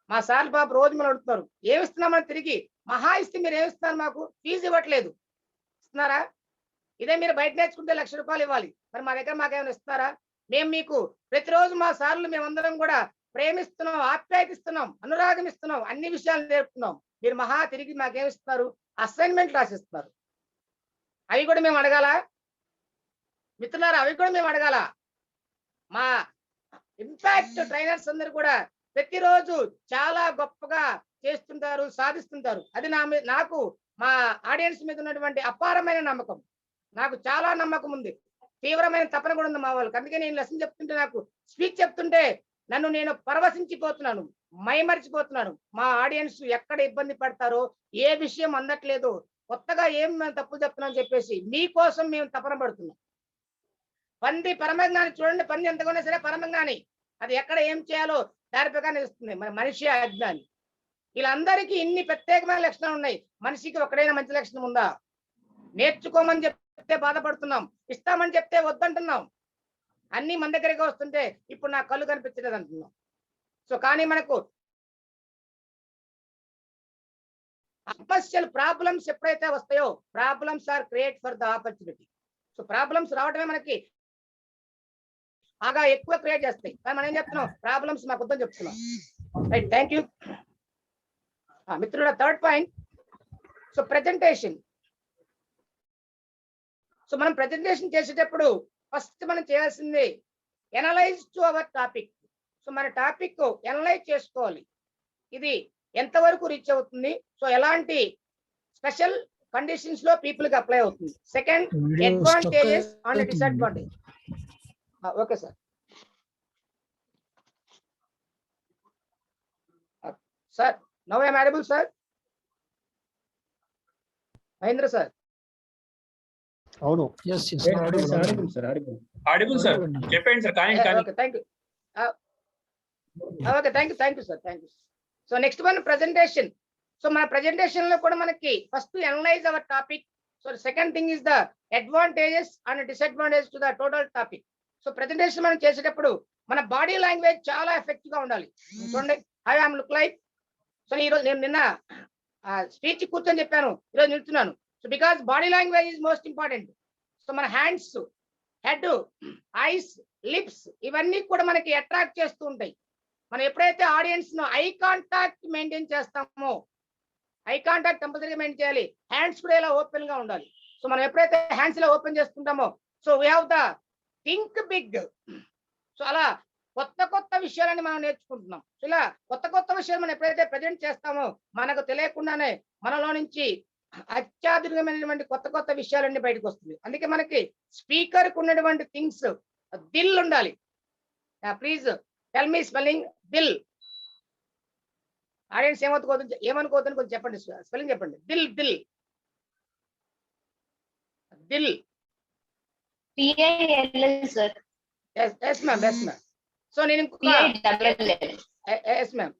మా సార్లు పాప రోజు మనం అడుగుతున్నారు, ఏమిస్తున్నామని తిరిగి, మహా ఇస్తే మీరు ఏమిస్తున్నారు? మాకు ఫీజు ఇవ్వట్లేదు, ఇస్తున్నారా? ఇదే మీరు బయట నేర్చుకుంటే 1,00,000 రూపాయలు ఇవ్వాలి, మరి మా దగ్గర మాకేమైనా ఇస్తున్నారా? మేము మీకు ప్రతిరోజు మా సార్లు మేమందరం కూడా ప్రేమిస్తున్నాం, ఆప్యాయతిస్తున్నాం, అనురాగం ఇస్తున్నాం, అన్ని విషయాలు నేర్పుతున్నాం. మీరు మహా తిరిగి మాకేమిస్తున్నారు? అసైన్మెంట్ రాసిస్తున్నారు. అవి కూడా మేము అడగాల మిత్రులారా? అవి కూడా మేము అడగాల? మా ఇంపాక్ట్ ట్రైనర్స్ అందరు కూడా ప్రతిరోజు చాలా గొప్పగా చేస్తుంటారు, సాధిస్తుంటారు. అది నాకు మా ఆడియన్స్ మీద ఉన్నటువంటి అపారమైన నమ్మకం. నాకు చాలా నమ్మకం ఉంది, తీవ్రమైన తపన కూడా ఉంది మా వాళ్ళకి. అందుకే నేను లెసన్ చెప్తుంటే, నాకు స్పీచ్ చెప్తుంటే నన్ను నేను పరవశించిపోతున్నాను, మైమరిచిపోతున్నాను. మా ఆడియన్స్ ఎక్కడ ఇబ్బంది పడతారో, ఏ విషయం అందట్లేదు, కొత్తగా ఏం మేము తప్పు చెప్తున్నాం చెప్పేసి మీకోసం మేము తపన పడుతున్నాం. పంది పరమజ్ఞాని చూడండి, పంది ఎంతగానో సరే పరమజ్ఞాని, అది ఎక్కడ ఏం చేయాలో దాని ప్రకారం ఇస్తుంది. మన మనిషి అజ్ఞాని. వీళ్ళందరికీ ఇన్ని ప్రత్యేకమైన లక్షణాలు ఉన్నాయి. మనిషికి ఒకడైనా మంచి లక్షణం ఉందా? నేర్చుకోమని చెప్తే బాధపడుతున్నాం, ఇస్తామని చెప్తే వద్దంటున్నాం. అన్ని మన దగ్గరికి వస్తుంటే ఇప్పుడు నా కళ్ళు కనిపించలేదు అంటున్నాం. సో కానీ మనకు సమస్యలు, ప్రాబ్లమ్స్ ఎప్పుడైతే వస్తాయో, problems are create for the opportunity. So problems రావడమే మనకి బాగా ఎక్కువ క్రియేట్ చేస్తాయి. కానీ మనం ఏం చెప్తున్నాం, ప్రాబ్లమ్స్ మాకు వద్దని చెప్తున్నాం. రైట్, థ్యాంక్ యూ మిత్రుల. Third point, so presentation. So మనం ప్రెజెంటేషన్ చేసేటప్పుడు ఫస్ట్ మనం చేయాల్సింది analyse to our topic. So మన టాపిక్ ఎనలైజ్ చేసుకోవాలి, ఇది ఎంతవరకు రీచ్ అవుతుంది, సో ఎలాంటి స్పెషల్ కండిషన్స్ లో పీపుల్ కి అప్లై అవుతుంది. Second, advantages and disadvantage. Okay sir. Sir now I am audible sir? Mahendra sir? అవును. ఆడిబుల్ సార్, చెప్పండి సార్. కానీ okay, thank you. Okay, thank you sir, thank you. So next one, presentation. So మన presentation లో కూడా మనకి first analyse hour topic. So second thing is the advantages and disadvantage to the total topic. So presentation మనం చేసేటప్పుడు మన body language చాలా effective గా ఉండాలి. చూడండి, how I am look like. So ఈరోజు నేను నిన్న స్పీచ్ కూర్చొని చెప్పాను, ఈరోజు నిలుస్తున్నాను. So because body language is most important. So మన హ్యాండ్స్, హెడ్, ఐస్, లిప్స్ ఇవన్నీ కూడా మనకి అట్రాక్ట్ చేస్తూ ఉంటాయి. మనం ఎప్పుడైతే ఆడియన్స్ ను ఐ కాంటాక్ట్ మెయింటైన్ చేస్తామో, ఐ కాంటాక్ట్ కంపల్సరీగా మెయింటైన్ చేయాలి. హ్యాండ్స్ కూడా ఇలా ఓపెన్ గా ఉండాలి. సో మనం ఎప్పుడైతే హ్యాండ్స్ ఇలా ఓపెన్ చేసుకుంటామో, so we have the think big. So అలా కొత్త కొత్త విషయాలని మనం నేర్చుకుంటున్నాం. సో ఇలా కొత్త కొత్త విషయాలు మనం ఎప్పుడైతే ప్రజెంట్ చేస్తామో, మనకు తెలియకుండానే మనలో నుంచి అత్యాధునికమైనటువంటి కొత్త కొత్త విషయాలన్నీ బయటకు వస్తుంది. అందుకే మనకి స్పీకర్ కు ఉన్నటువంటి థింగ్స్, దిల్ ఉండాలి. ప్లీజ్ టెల్ మీ స్పెల్లింగ్ దిల్. ఆడియన్స్ ఏమనుకోవద్దని కొంచెం చెప్పండి, స్పెల్లింగ్ చెప్పండి. దిల్, దిల్, దిల్. Yes ma'am, yes ma'am. So నేను ఇంకొక ఎస్ మ్యామ్,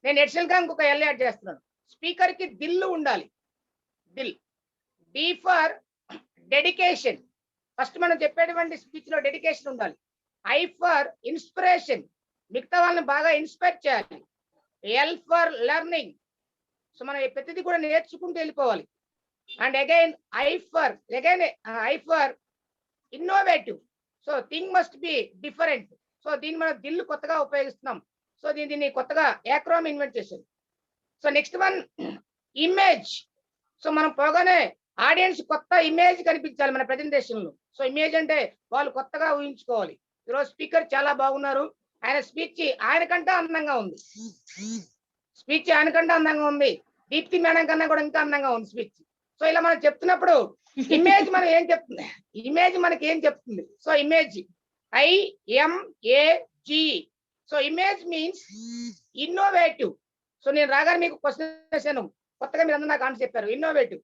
నేను ఎడిషనల్ గా ఇంకొక ఎల్ యాడ్ చేస్తున్నాను. స్పీకర్ కి దిల్ ఉండాలి, దిల్. D for dedication. ఫస్ట్ మనం చెప్పేటువంటి స్పీచ్ లో డెడికేషన్ ఉండాలి. ఐ ఫర్ ఇన్స్పిరేషన్, మిగతా వాళ్ళని బాగా ఇన్స్పైర్ చేయాలి. ఎల్ ఫర్ లెర్నింగ్, సో మనం ప్రతిదీ కూడా నేర్చుకుంటూ వెళ్ళిపోవాలి. And again I for innovative. So thing must be different. So దీన్ని మనం దిల్ కొత్తగా ఉపయోగిస్తున్నాం. సో దీన్ని కొత్తగా యాక్రోమ్ ఇన్వెంట్ చేశారు. So next one, image. So మనం పోగానే ఆడియన్స్ కొత్త ఇమేజ్ కనిపించాలి మన ప్రెజెంటేషన్ లో. సో ఇమేజ్ అంటే వాళ్ళు కొత్తగా ఊహించుకోవాలి. ఈరోజు స్పీకర్ చాలా బాగున్నారు, ఆయన స్పీచ్ ఆయనకంటే అందంగా ఉంది, స్పీచ్ ఆయనకంటే అందంగా ఉంది, దీప్తి మేడం కన్నా కూడా ఇంకా అందంగా ఉంది స్పీచ్. సో ఇలా మనం చెప్తున్నప్పుడు ఇమేజ్ మనం ఏం చెప్తుంది, ఇమేజ్ మనకి ఏం చెప్తుంది. So image IMAG. So image means innovative. So నేను రాగానే మీకు క్వశ్చన్ వేసాను, కొత్తగా మీరు అందరూ నాకు ఆన్సర్ చెప్పారు. ఇన్నోవేటివ్.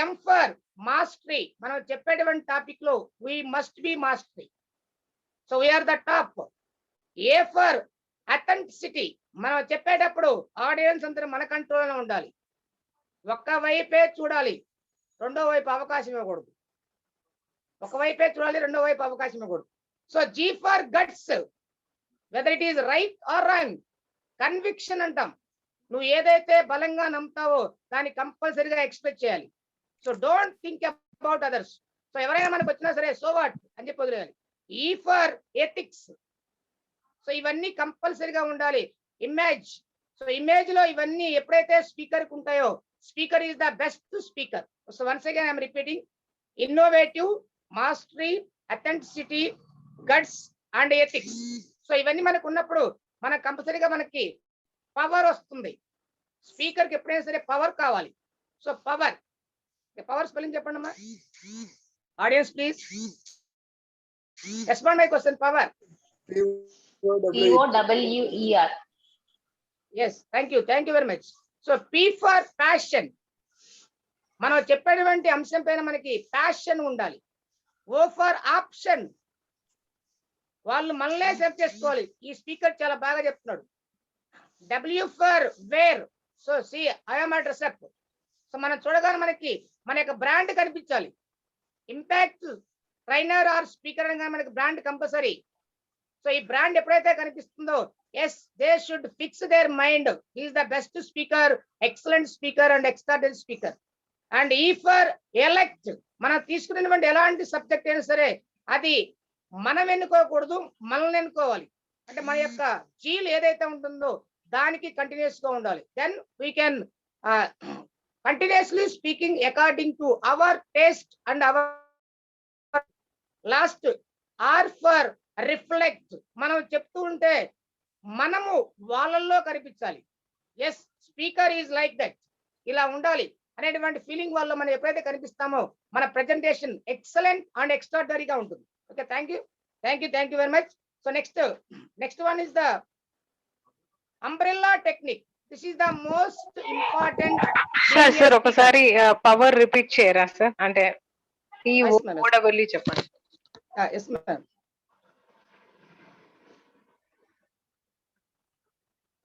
M for mastery. మనం చెప్పేటువంటి టాపిక్ లో we must be mastery. So we're the top. A for authenticity. మనం చెప్పేటప్పుడు ఆడియన్స్ అంతా మన కంట్రోల్లోనే ఉండాలి. ఒక్క వైపే చూడాలి, రెండో వైపు అవకాశం ఇవ్వకూడదు. ఒక వైపే చూడాలి, రెండో వైపు అవకాశం ఇవ్వకూడదు. So G for guts. Whether it is right or wrong. Conviction అంటాం. నువ్వు ఏదైతే బలంగా నమ్ముతావో దాన్ని కంపల్సరీగా ఎక్స్పెక్ట్ చేయాలి. So don't think about others. So ఎవరైనా మనకు వచ్చినా సరే సో వాట్ అని చెప్పి వదిలేయాలి. ఈ ఫర్ ఎథిక్స్. సో ఇవన్నీ కంపల్సరీగా ఉండాలి. ఇమేజ్. సో ఇమేజ్ లో ఇవన్నీ ఎప్పుడైతే స్పీకర్ కు ఉంటాయో, speaker is the best speaker. So once again I'm repeating, innovative, mastery, authenticity, guts and ethics. So ఇవన్నీ మనకు ఉన్నప్పుడు మన కంపల్సరీగా మనకి పవర్ వస్తుంది. స్పీకర్ కి ఎప్పుడైనా సరే పవర్ కావాలి. సో పవర్, పవర్ స్పెల్లింగ్ చెప్పండి అమ్మా audience please. Respond my question. Power. POWER. Yes, thank you very much. So P for passion. మనం చెప్పేటువంటి అంశం పైన మనకి ప్యాషన్ ఉండాలి. O for option. వాళ్ళు మనలే సెర్చ్ చేసుకోవాలి. ఈ స్పీకర్ చాలా బాగా చెప్తున్నాడు. W for where. So see I'm a dress up. So మనం చూడగానే మనకి మన యొక్క బ్రాండ్ కనిపించాలి. ఇంపాక్ట్ ట్రైనర్ ఆర్ స్పీకర్ అనగా మనకి బ్రాండ్ కంపల్సరీ. సో ఈ బ్రాండ్ ఎప్పుడైతే కనిపిస్తుందో as they should fix their mind is the best speaker, excellent speaker and extraordinary speaker. And ఈ ఫర్ ఎలెక్ట్, మనం తీసుకున్నటువంటి ఎలాంటి సబ్జెక్ట్ అయినా సరే అది మనం ఎన్నుకోకూడదు, మనల్ని ఎన్నుకోవాలి. అంటే మన యొక్క జీల్ ఏదైతే ఉంటుందో దానికి కంటిన్యూస్ గా ఉండాలి. Then we can continuously speaking according to our taste and our. Last or for reflect, మనం చెప్తూ ఉంటే మనము వాళ్ళల్లో కనిపించాలి. As speaker is like that, ఇలా ఉండాలి అనేటువంటి ఫీలింగ్ వల్ల మనం ఎప్పుడైతే కనిపిస్తామో మన ప్రెజెంటేషన్ ఎక్సలెంట్ అండ్ ఎక్స్ట్రాడనరీగా ఉంటుంది. Okay, thank you very much. So next one is the umbrella technique. This is the most important. Sir ఒకసారి పవర్ రిపీట్ చేయరా సార్? అంటే ఈ ఓడబల్లి చెప్పండి. Yes ma'am.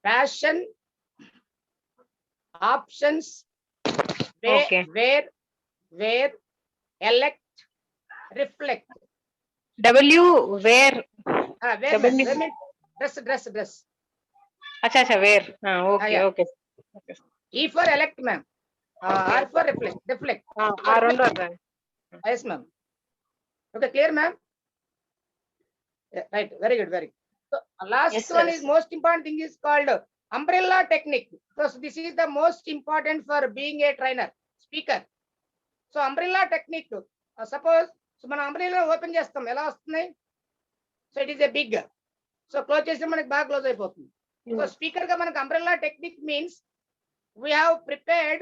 Passion, options, where, elect, reflect. W where. Dress. Acha where. Okay. E for elect, ma'am. R for reflect. Yes, ma'am. Okay, clear, ma'am? Yeah, right, very good. So last one is most important thing is called umbrella technique, because this is the most important for being a trainer, speaker. So umbrella technique, suppose so మన umbrella open చేస్తాం, ఎలా వస్తున్నాయి? So it is a big, so close చేస్తే మనకి బాగా close అయిపోతుంది. So speaker గా మనకి umbrella technique means we have prepared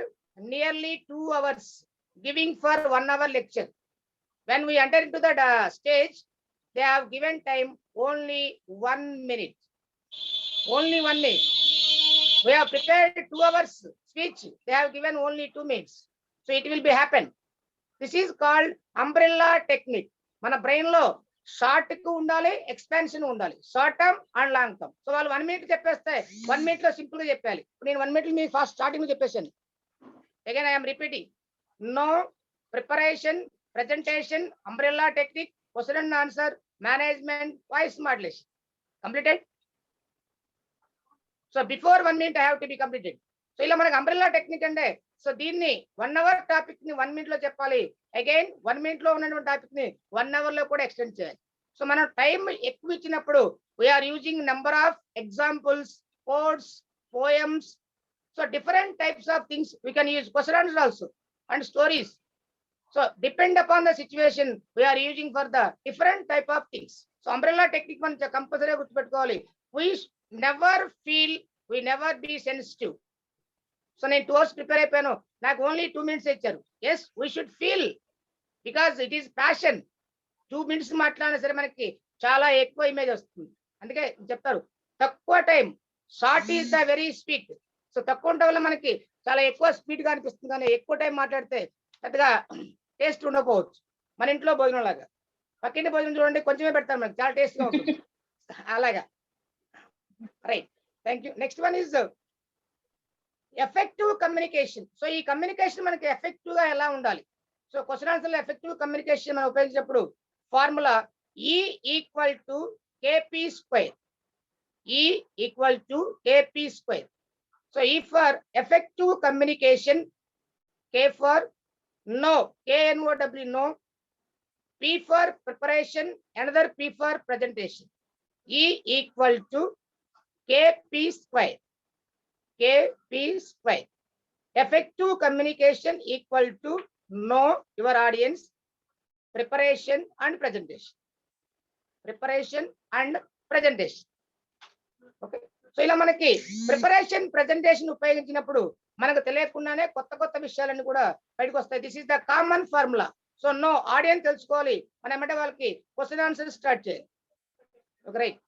nearly 2 hours giving for 1 hour lecture. When we enter into the stage, they have given time only 1 minute. Only 1 minute. We have prepared 2 hours speech. They have given only 2 minutes. So it will be happen. This is called umbrella technique. Mana brain lo short ku undali, expansion undali. Short term and long term. So వాళ్ళు 1 minute చెప్పేస్తే 1 minute లో simple గా చెప్పాలి. నేను 1 minute మీ first starting లో చెప్పేసాను. Again I am repeating. No preparation, presentation, umbrella technique, question and answer, management, voice modulation. Completed? So before 1 minute I have to be completed. So ఇలా మనకి umbrella technique అంటే so దీన్ని 1 hour topic ని 1 minute లో చెప్పాలి. Again 1 minute లో ఉన్నటువంటి topic ని 1 hour లో కూడా ఎక్స్టెండ్ చేయాలి. సో మనం టైం ఎక్కువ ఇచ్చినప్పుడు we are using number of examples, codes, poems. So different types of things we can use, question answer also and stories. So depend upon the situation, we are using for the different type of things. So umbrella technique man compulsory గుర్తుపెట్టుకోవాలి. We never be sensitive. So నేను 2 hours prepare అయిపోయాను, నాకు only 2 minutes ఇచ్చారు. Yes, we should feel, because it is passion. 2 minutes మాట్లాడినా సరే మనకి చాలా ఎక్కువ ఇమేజ్ వస్తుంది. అందుకే చెప్తారు తక్కువ time, short is the very speed. So తక్కువ ఉండడం వల్ల మనకి చాలా ఎక్కువ స్పీడ్ గా అనిపిస్తుంది, కానీ ఎక్కువ టైం మాట్లాడితే పెద్దగా టేస్ట్ ఉండకపోవచ్చు. మన ఇంట్లో భోజనం లాగా, పక్కింటి భోజనం చూడండి కొంచెమే పెడతారు, మనకి చాలా టేస్ట్ గా ఉంటుంది అలాగా. Right, thank you. Next one is effective communication. So ఈ కమ్యూనికేషన్ మనకి ఎఫెక్టివ్ గా ఎలా ఉండాలి? సో క్వశ్చన్ ఆన్సర్ లో ఎఫెక్టివ్ కమ్యూనికేషన్ మనం ఉపయోగించినప్పుడు formula E equal to KP square. E equal to KP square. So E for effective communication, K for no, KNOW, no. P for preparation, another P for presentation. E equal to KP square. KP square. Effective communication equal to know your audience, preparation and presentation. Preparation and presentation. Okay. So ఇలా మనకి preparation, presentation ఉపయోగించినప్పుడు మనకు తెలియకుండానే కొత్త కొత్త విషయాలన్నీ కూడా బయటకు వస్తాయి. This is the common formula. So know audience తెలుసుకోవాలి, మనం ఏమంటే వాళ్ళకి క్వశ్చన్ ఆన్సర్ స్టార్ట్ చేయాలి. Okay, right.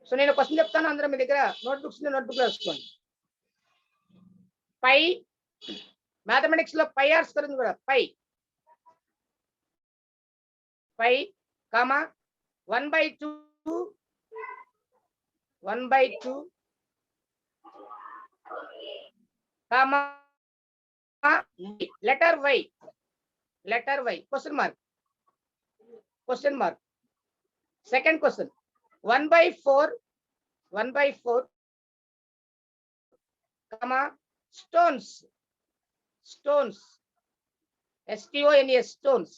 సో నేను క్వశ్చన్ చెప్తాను, అందరూ మీ దగ్గర నోట్బుక్స్ లో వేసుకోండి. పై, మ్యాథమెటిక్స్ లో పై ఆర్ స్క్వేర్ కూడా, పై comma 1/2, 1/2, comma, letter Y, question mark. Second question, 1/4, comma, stones, STONES, stones.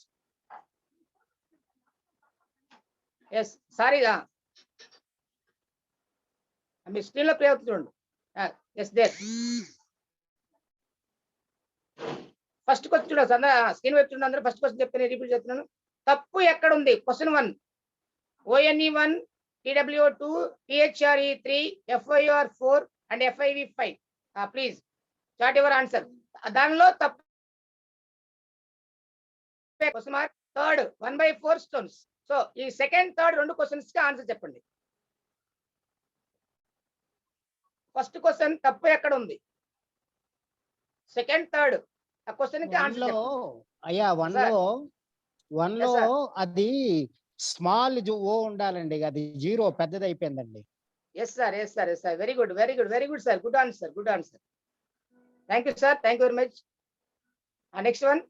Yes, sorry, మీ స్క్రీన్ లో ప్లే అవుతుంది చూడండి. Yes there. ఫస్ట్ క్వశ్చన్ చూడండి, అందరూ స్క్రీన్ వైపు చూడండి. అందరూ ఫస్ట్ క్వశ్చన్ చెప్తే రిపీట్ చేస్తున్నాను. తప్పు ఎక్కడ ఉంది? Question 1, ONE1, TWO2, THRE3, FIR4 and FIV5. Please chat your answer. దానిలో తప్పు question mark. Third 1/4 stones. So ఈ సెకండ్ థర్డ్ రెండు క్వశ్చన్స్ కి ఆన్సర్ చెప్పండి. ఫస్ట్ క్వశ్చన్ తప్పు ఎక్కడ ఉంది? సెకండ్ థర్డ్ ఆ క్వశ్చన్ కి ఆన్సర్ చెప్పండి. అయ్యా వన్ లో అది స్మాల్ ఓ ఉండాలండి, అది 0 పెద్దది అయిపోయిందండి. Yes sir. Very good sir. Good answer. Thank you sir. Thank you very much. Next one.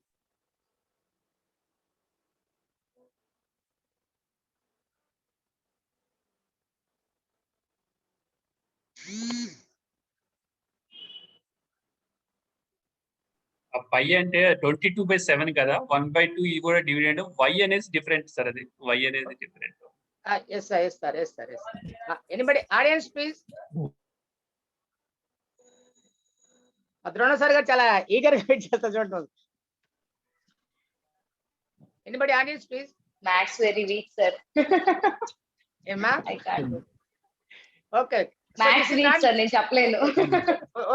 పై అంటే 22/7 కదా, 1/2 ఇది కూడా డివిడెండ్. Y అనేది డిఫరెంట్ సార్, అది Y అనేది different. Yes sir. Anybody audience please. Drona sir గారు చాలా ఈగర్ గా వెయిట్ చేస్తారు చూడండి. Anybody audience please. Maths very weak, sir. ఏమ్మా? I can't. Okay. Maths weak, sir. నేను చెప్పలేను.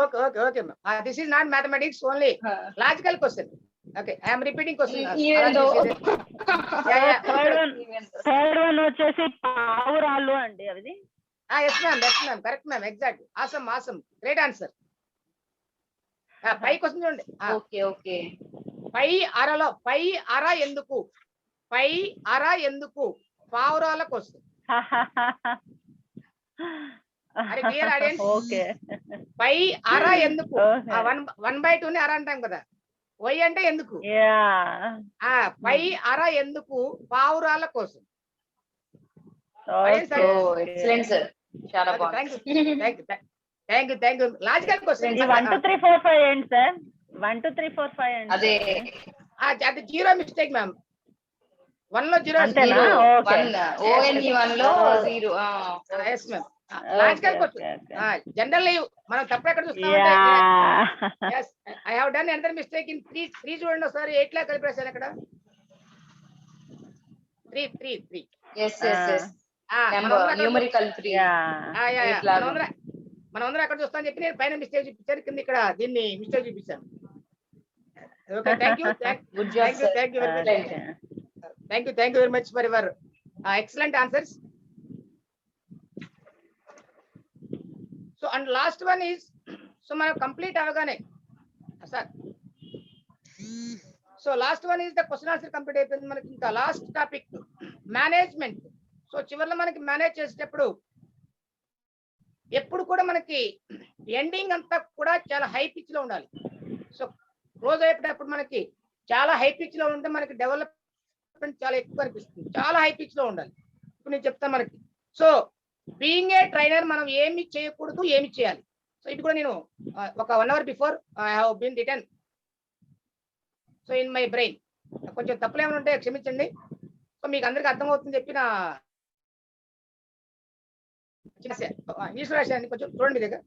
Okay. This is not mathematics, only logical question. Okay, I am repeating question. Even though. Yeah. Third one వచ్చేసి పావురాలు అండి అది. Yes ma'am. Correct ma'am. Exactly. Awesome. Great answer. పై question చూడండి. Okay. పై అర ఎందుకు? పావురాల కోసం. అరే క్లియర్ ఆడియన్స్? ఓకే. పై అర ఎందుకు? 1/2 ని అర అంటాం కదా. వై అంటే ఎందుకు? పై అర ఎందుకు? పావురాల కోసం. Excellent, sir. చాలా బాగుంది. Thank you. Logical question. 1 2 3 4 5 ఏంటి సార్? 1 2 3 4 5 ఏంటి? అదే అది 0 మిస్టేక్ మ్యామ్. 1 లో 0. అంతేనా? ఓకే. ONE1 లో 0. yes ma'am. Logical question. Generally మనం తప్పు ఎక్కడ చూస్తామంటే yes I have done another mistake in 3 చూడండి ఒకసారి. 8 లా కలిపేసాను అక్కడ. 3. yes numerical 3. మనం అక్కడ చూస్తామని చెప్పి నేను పైన మిస్టేక్ చూపించాను, కింద ఇక్కడ దీన్ని మిస్టేక్ చూపించాను. Okay, thank you very much for your excellent answers. So and last one is, so మనం కంప్లీట్ అవగానే sir, so last one is the question answer complete అయిపోయింది. మనకి ఇంకా లాస్ట్ టాపిక్ మేనేజ్మెంట్. సో చివరిలో మనకి మేనేజ్ చేసేటప్పుడు ఎప్పుడు కూడా మనకి ఎండింగ్ అంతా కూడా చాలా హై పిచ్ లో ఉండాలి. సో క్లోజ్ అయిపోయేటప్పుడు మనకి చాలా హై పిచ్ లో ఉంటే మనకి డెవలప్మెంట్ చాలా ఎక్కువ అనిపిస్తుంది. చాలా హై పిచ్ లో ఉండాలి. ఇప్పుడు నేను చెప్తాను మనకి. సో బీయింగ్ ఏ ట్రైనర్ మనం ఏమి చేయకూడదు, ఏమి చేయాలి. సో ఇది కూడా నేను ఒక 1 hour before I have been return so in my brain. కొంచెం తప్పులు ఏమైనా ఉంటే క్షమించండి. సో మీకు అందరికి అర్థమవుతుంది చెప్పి నా ఇంగ్లీష్ రాశాను, కొంచెం చూడండి దగ్గర.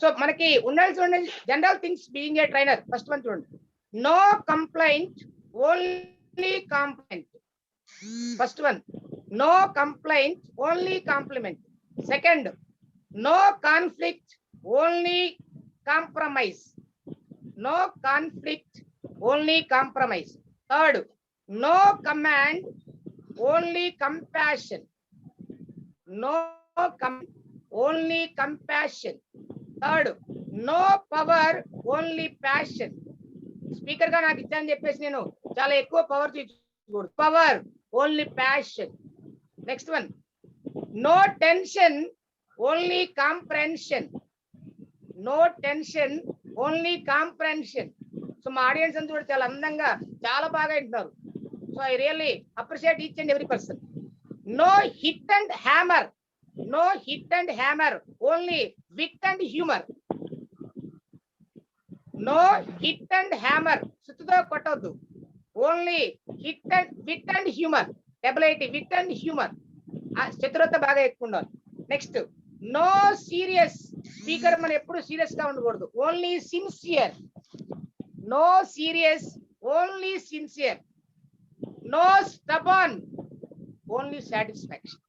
సో మనకి ఉండాల్సిన general things being a trainer. First one చూడండి, no complaint only compliment. First one, no complaint only compliment. Second, no conflict only compromise. No conflict only compromise. Third, no command only compassion. No only compassion. Third, no power only passion. Speaker గా నాకు ఇచ్చానని చెప్పేసి నేను చాలా ఎక్కువ power తీసుకోకూడదు. Power only passion. Next one. No tension, only comprehension. No tension, only comprehension. So my audience అంతా కూడా చాలా అందంగా చాలా బాగా వింటున్నారు. So I really appreciate each and every person. No hit and hammer. No hit and hammer, only wit and humor. No hit and hammer. సుత్తుతో కొట్టవద్దు. Only wit and humor. Double IT, wit and humor. చతురత బాగా ఎక్కువ ఉండాలి. Next, no serious. Speaker మనం ఎప్పుడు serious గా ఉండకూడదు. Only sincere. No serious, only sincere. No stubborn, only satisfaction.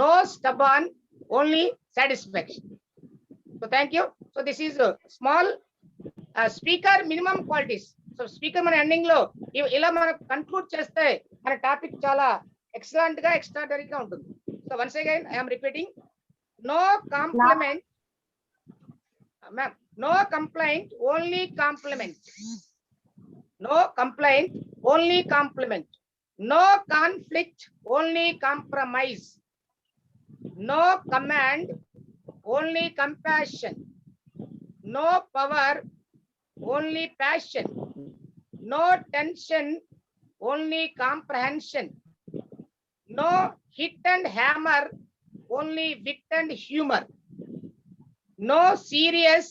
No stubborn, only satisfaction. So thank you. So this is small speaker minimum qualities. So speaker మన ending లో ఇలా మనం conclude చేస్తే మన టాపిక్ చాలా ఎక్సలెంట్ గా ఎక్స్ట్రాడనరీ గా ఉంటుంది. So once again I'm repeating, no compliment ma'am, no complaint, only compliment. No complaint, only compliment. No conflict, only compromise. No command, only compassion. No power, only passion. No tension, only comprehension. No hit and hammer, only wit and humor. No serious,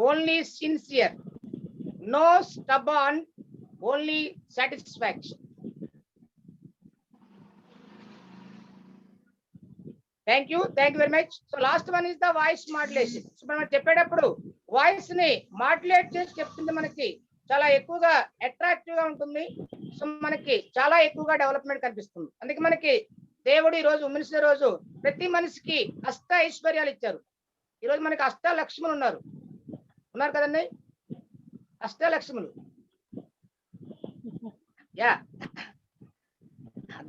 only sincere. No stubborn, only satisfaction. Thank you very much. So last one is the voice modulation. So మనం చెప్పేటప్పుడు voice ని modulate చేసి చెప్తుంది మనకి చాలా ఎక్కువగా attractive గా ఉంటుంది. సో మనకి చాలా ఎక్కువగా డెవలప్మెంట్ కనిపిస్తుంది. అందుకే మనకి దేవుడు ఈ రోజు ఉమెన్స్ డే రోజు ప్రతి మనిషికి అష్ట ఐశ్వర్యాలు ఇచ్చారు. ఈ రోజు మనకి అష్టలక్ష్ములు ఉన్నారు కదండి, అష్టలక్ష్ములు. యా,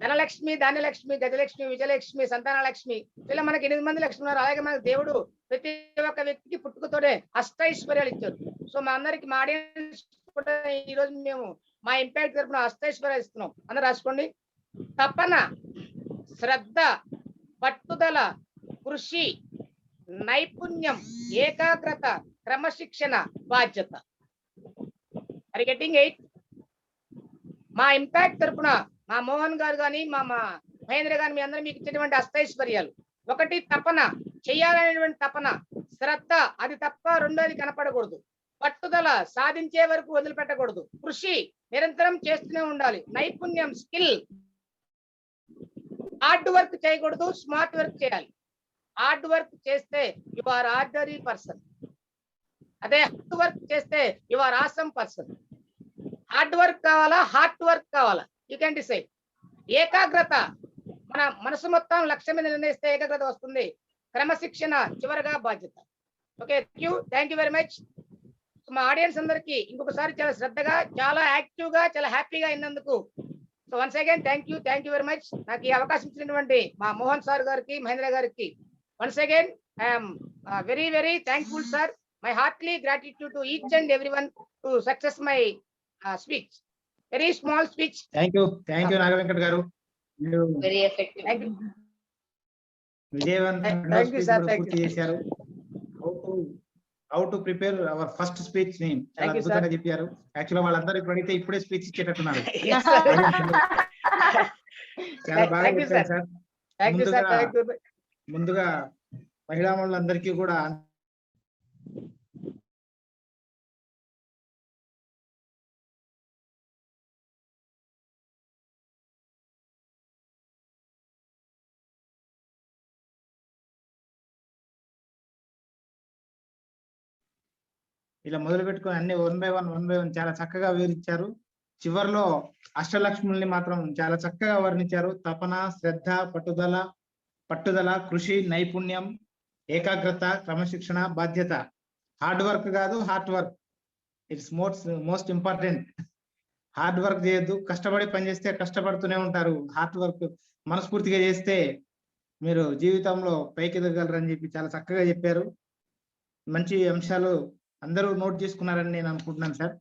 ధనలక్ష్మి, ధాన్యలక్ష్మి, గజలక్ష్మి, విజయలక్ష్మి, సంతానలక్ష్మి, ఇలా మనకి 8 మంది లక్ష్మి ఉన్నారు. అలాగే మనకి దేవుడు ప్రతి ఒక్క వ్యక్తికి పుట్టుకతోనే అష్టైశ్వర్యాలు ఇచ్చారు. సో మా అందరికి, మా ఆడియన్స్ కూడా ఈ రోజు మేము మా ఇంపాక్ట్ తరపున అష్టైశ్వర్యాలు ఇస్తున్నాం. అందరూ రాసుకోండి. తపన, శ్రద్ధ, పట్టుదల, కృషి, నైపుణ్యం, ఏకాగ్రత, క్రమశిక్షణ, బాధ్యత. Are getting 8? మా ఇంపాక్ట్ తరపున మా మోహన్ గారు కానీ మా మహేంద్ర గారు మీ అందరూ మీకు ఇచ్చేటువంటి అష్టైశ్వర్యాలు. 1 తపన, చెయ్యాలనేటువంటి తపన. శ్రద్ధ, అది తప్ప రెండోది కనపడకూడదు. పట్టుదల, సాధించే వరకు వదిలిపెట్టకూడదు. కృషి, నిరంతరం చేస్తూనే ఉండాలి. నైపుణ్యం, స్కిల్. హార్డ్ వర్క్ చేయకూడదు, స్మార్ట్ వర్క్ చేయాలి. హార్డ్ వర్క్ చేస్తే యు ఆర్ ఆర్డినరీ పర్సన్. అదే హార్డ్ వర్క్ చేస్తే you are awesome person. Hard work కావాలా, హార్ట్ వర్క్ కావాలా? You can decide. ఏకాగ్రత, మన మనసు మొత్తం లక్ష్యం మీద నిర్ణయిస్తే ఏకాగ్రత వస్తుంది. క్రమశిక్షణ, చివరగా బాధ్యత. Okay, thank you very much. మా ఆడియన్స్ అందరికి ఇంకొకసారి చాలా శ్రద్ధగా, చాలా యాక్టివ్ గా, చాలా హ్యాపీగా అయినందుకు so once again thank you very much. నాకు ఈ అవకాశం ఇచ్చినటువంటి మా మోహన్ సార్ గారికి, మహేంద్ర గారికి once again I'm very very thankful sir. My heartly gratitude to each and every one to success my speech. Very small speech. Thank you Nagavenkat గారు. Very effective. విజయవంతంగా పూర్తి చేశారు. How to prepare our first speech ని చాలా అద్భుతంగా చెప్పారు. యాక్చువల్గా వాళ్ళందరూ ఇప్పుడైతే ఇప్పుడే స్పీచ్ ఇచ్చేటట్టున్నారు. చాలా బాగా చెప్పారు సార్. ముందుగా మహిళా మండలందరికీ కూడా ఇలా మొదలు పెట్టుకొని అన్ని వన్ బై వన్ చాలా చక్కగా వివరించారు. చివరిలో అష్టలక్ష్ముల్ని మాత్రం చాలా చక్కగా వర్ణించారు. తపన, శ్రద్ధ, పట్టుదల, కృషి, నైపుణ్యం, ఏకాగ్రత, క్రమశిక్షణ, బాధ్యత. హార్డ్ వర్క్ కాదు, heart work. It's most important. Hard work చేయొద్దు, కష్టపడి పనిచేస్తే కష్టపడుతూనే ఉంటారు. హార్డ్ వర్క్ మనస్ఫూర్తిగా చేస్తే మీరు జీవితంలో పైకి ఎదగలరని చెప్పి చాలా చక్కగా చెప్పారు. మంచి అంశాలు అందరూ నోట్ చేసుకున్నారని నేను అనుకుంటున్నాను sir.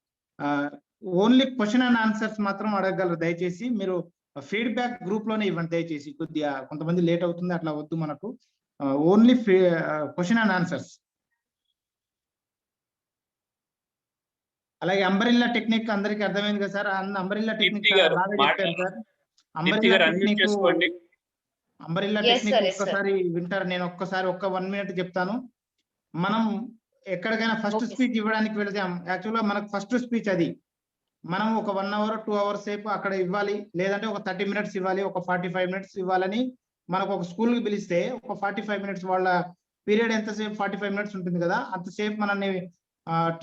Only question and answers మాత్రం అడగగలరు. దయచేసి మీరు ఫీడ్బ్యాక్ గ్రూప్ లోనే ఇవ్వండి దయచేసి. కొద్దిగా కొంతమంది లేట్ అవుతుంది, అట్లా వద్దు మనకు. Only question and answers. అలాగే అంబరిల్లా టెక్నిక్ అందరికి అర్థమైంది కదా సార్? అంబరిల్లా టెక్నిక్ దీప్తి గారు బాగా చెప్పారు సార్. దీప్తి గారు అన్మ్యూట్ చేసుకోండి. Umbrella Yes, technique sir, yes, sir. ఒక్కసారి వింటారు, నేను ఒక్కసారి 1 minute చెప్తాను. మనం ఎక్కడికైనా ఫస్ట్ Okay, స్పీచ్ ఇవ్వడానికి వెళదాం, యాక్చువల్గా మనకు ఫస్ట్ స్పీచ్ అది. మనం ఒక 1 hour 2 hours సేపు అక్కడ ఇవ్వాలి, లేదంటే ఒక 30 minutes ఇవ్వాలి, ఒక 45 minutes ఇవ్వాలని మనకు ఒక స్కూల్ కి పిలిస్తే ఒక 45 minutes వాళ్ళ పీరియడ్ ఎంతసేపు 45 minutes ఉంటుంది కదా, అంతసేపు మనల్ని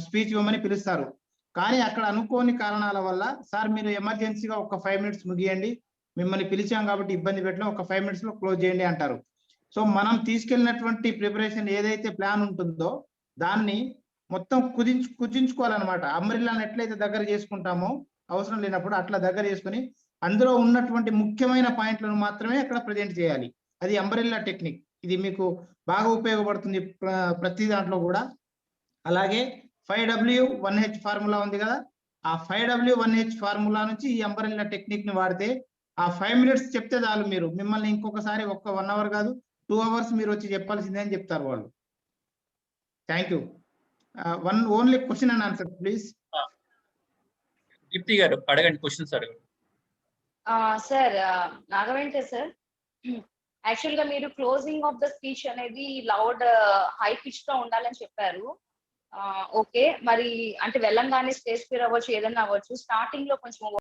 స్పీచ్ ఇవ్వమని పిలుస్తారు. కానీ అక్కడ అనుకోని కారణాల వల్ల సార్ మీరు ఎమర్జెన్సీగా ఒక 5 minutes ముగియండి, మిమ్మల్ని పిలిచాం కాబట్టి ఇబ్బంది పెట్టడం, ఒక 5 minutes లో క్లోజ్ చేయండి అంటారు. సో మనం తీసుకెళ్ళినటువంటి ప్రిపరేషన్ ఏదైతే ప్లాన్ ఉంటుందో దాన్ని మొత్తం కుదించుకోవాలన్నమాట. అంబ్రెల్లాని ఎట్లయితే దగ్గర చేసుకుంటామో అవసరం లేనప్పుడు అట్లా దగ్గర చేసుకుని అందులో ఉన్నటువంటి ముఖ్యమైన పాయింట్లను మాత్రమే అక్కడ ప్రజెంట్ చేయాలి. అది అంబ్రెల్లా టెక్నిక్. ఇది మీకు బాగా ఉపయోగపడుతుంది ప్రతి దాంట్లో కూడా. అలాగే 5W1H ఫార్ములా ఉంది కదా, ఆ 5W1H ఫార్ములా నుంచి ఈ అంబ్రెల్లా టెక్నిక్ ని వాడితే ఆ 5 minutes చెప్తే చాలు, మీరు మిమ్మల్ని ఇంకొకసారి 1 hour కాదు 2 hours మీరు వచ్చి చెప్పాల్సిందే అని చెప్తారు వాళ్ళు. Thank you. Only question and answer please. Deepti గారు అడగండి, క్వశ్చన్స్ అడగండి. సార్ నాగవేంటే సార్, యాక్చువల్ గా మీరు క్లోజింగ్ ఆఫ్ ద స్పీచ్ అనేది లౌడ్ హై పిచ్ తో ఉండాలని చెప్పారు. ఓకే, మరి అంటే వెళ్ళంగానే స్టేజ్ ఫియర్ అవ్వచ్చు, ఏదైనా అవ్వచ్చు, స్టార్టింగ్ లో కొంచెం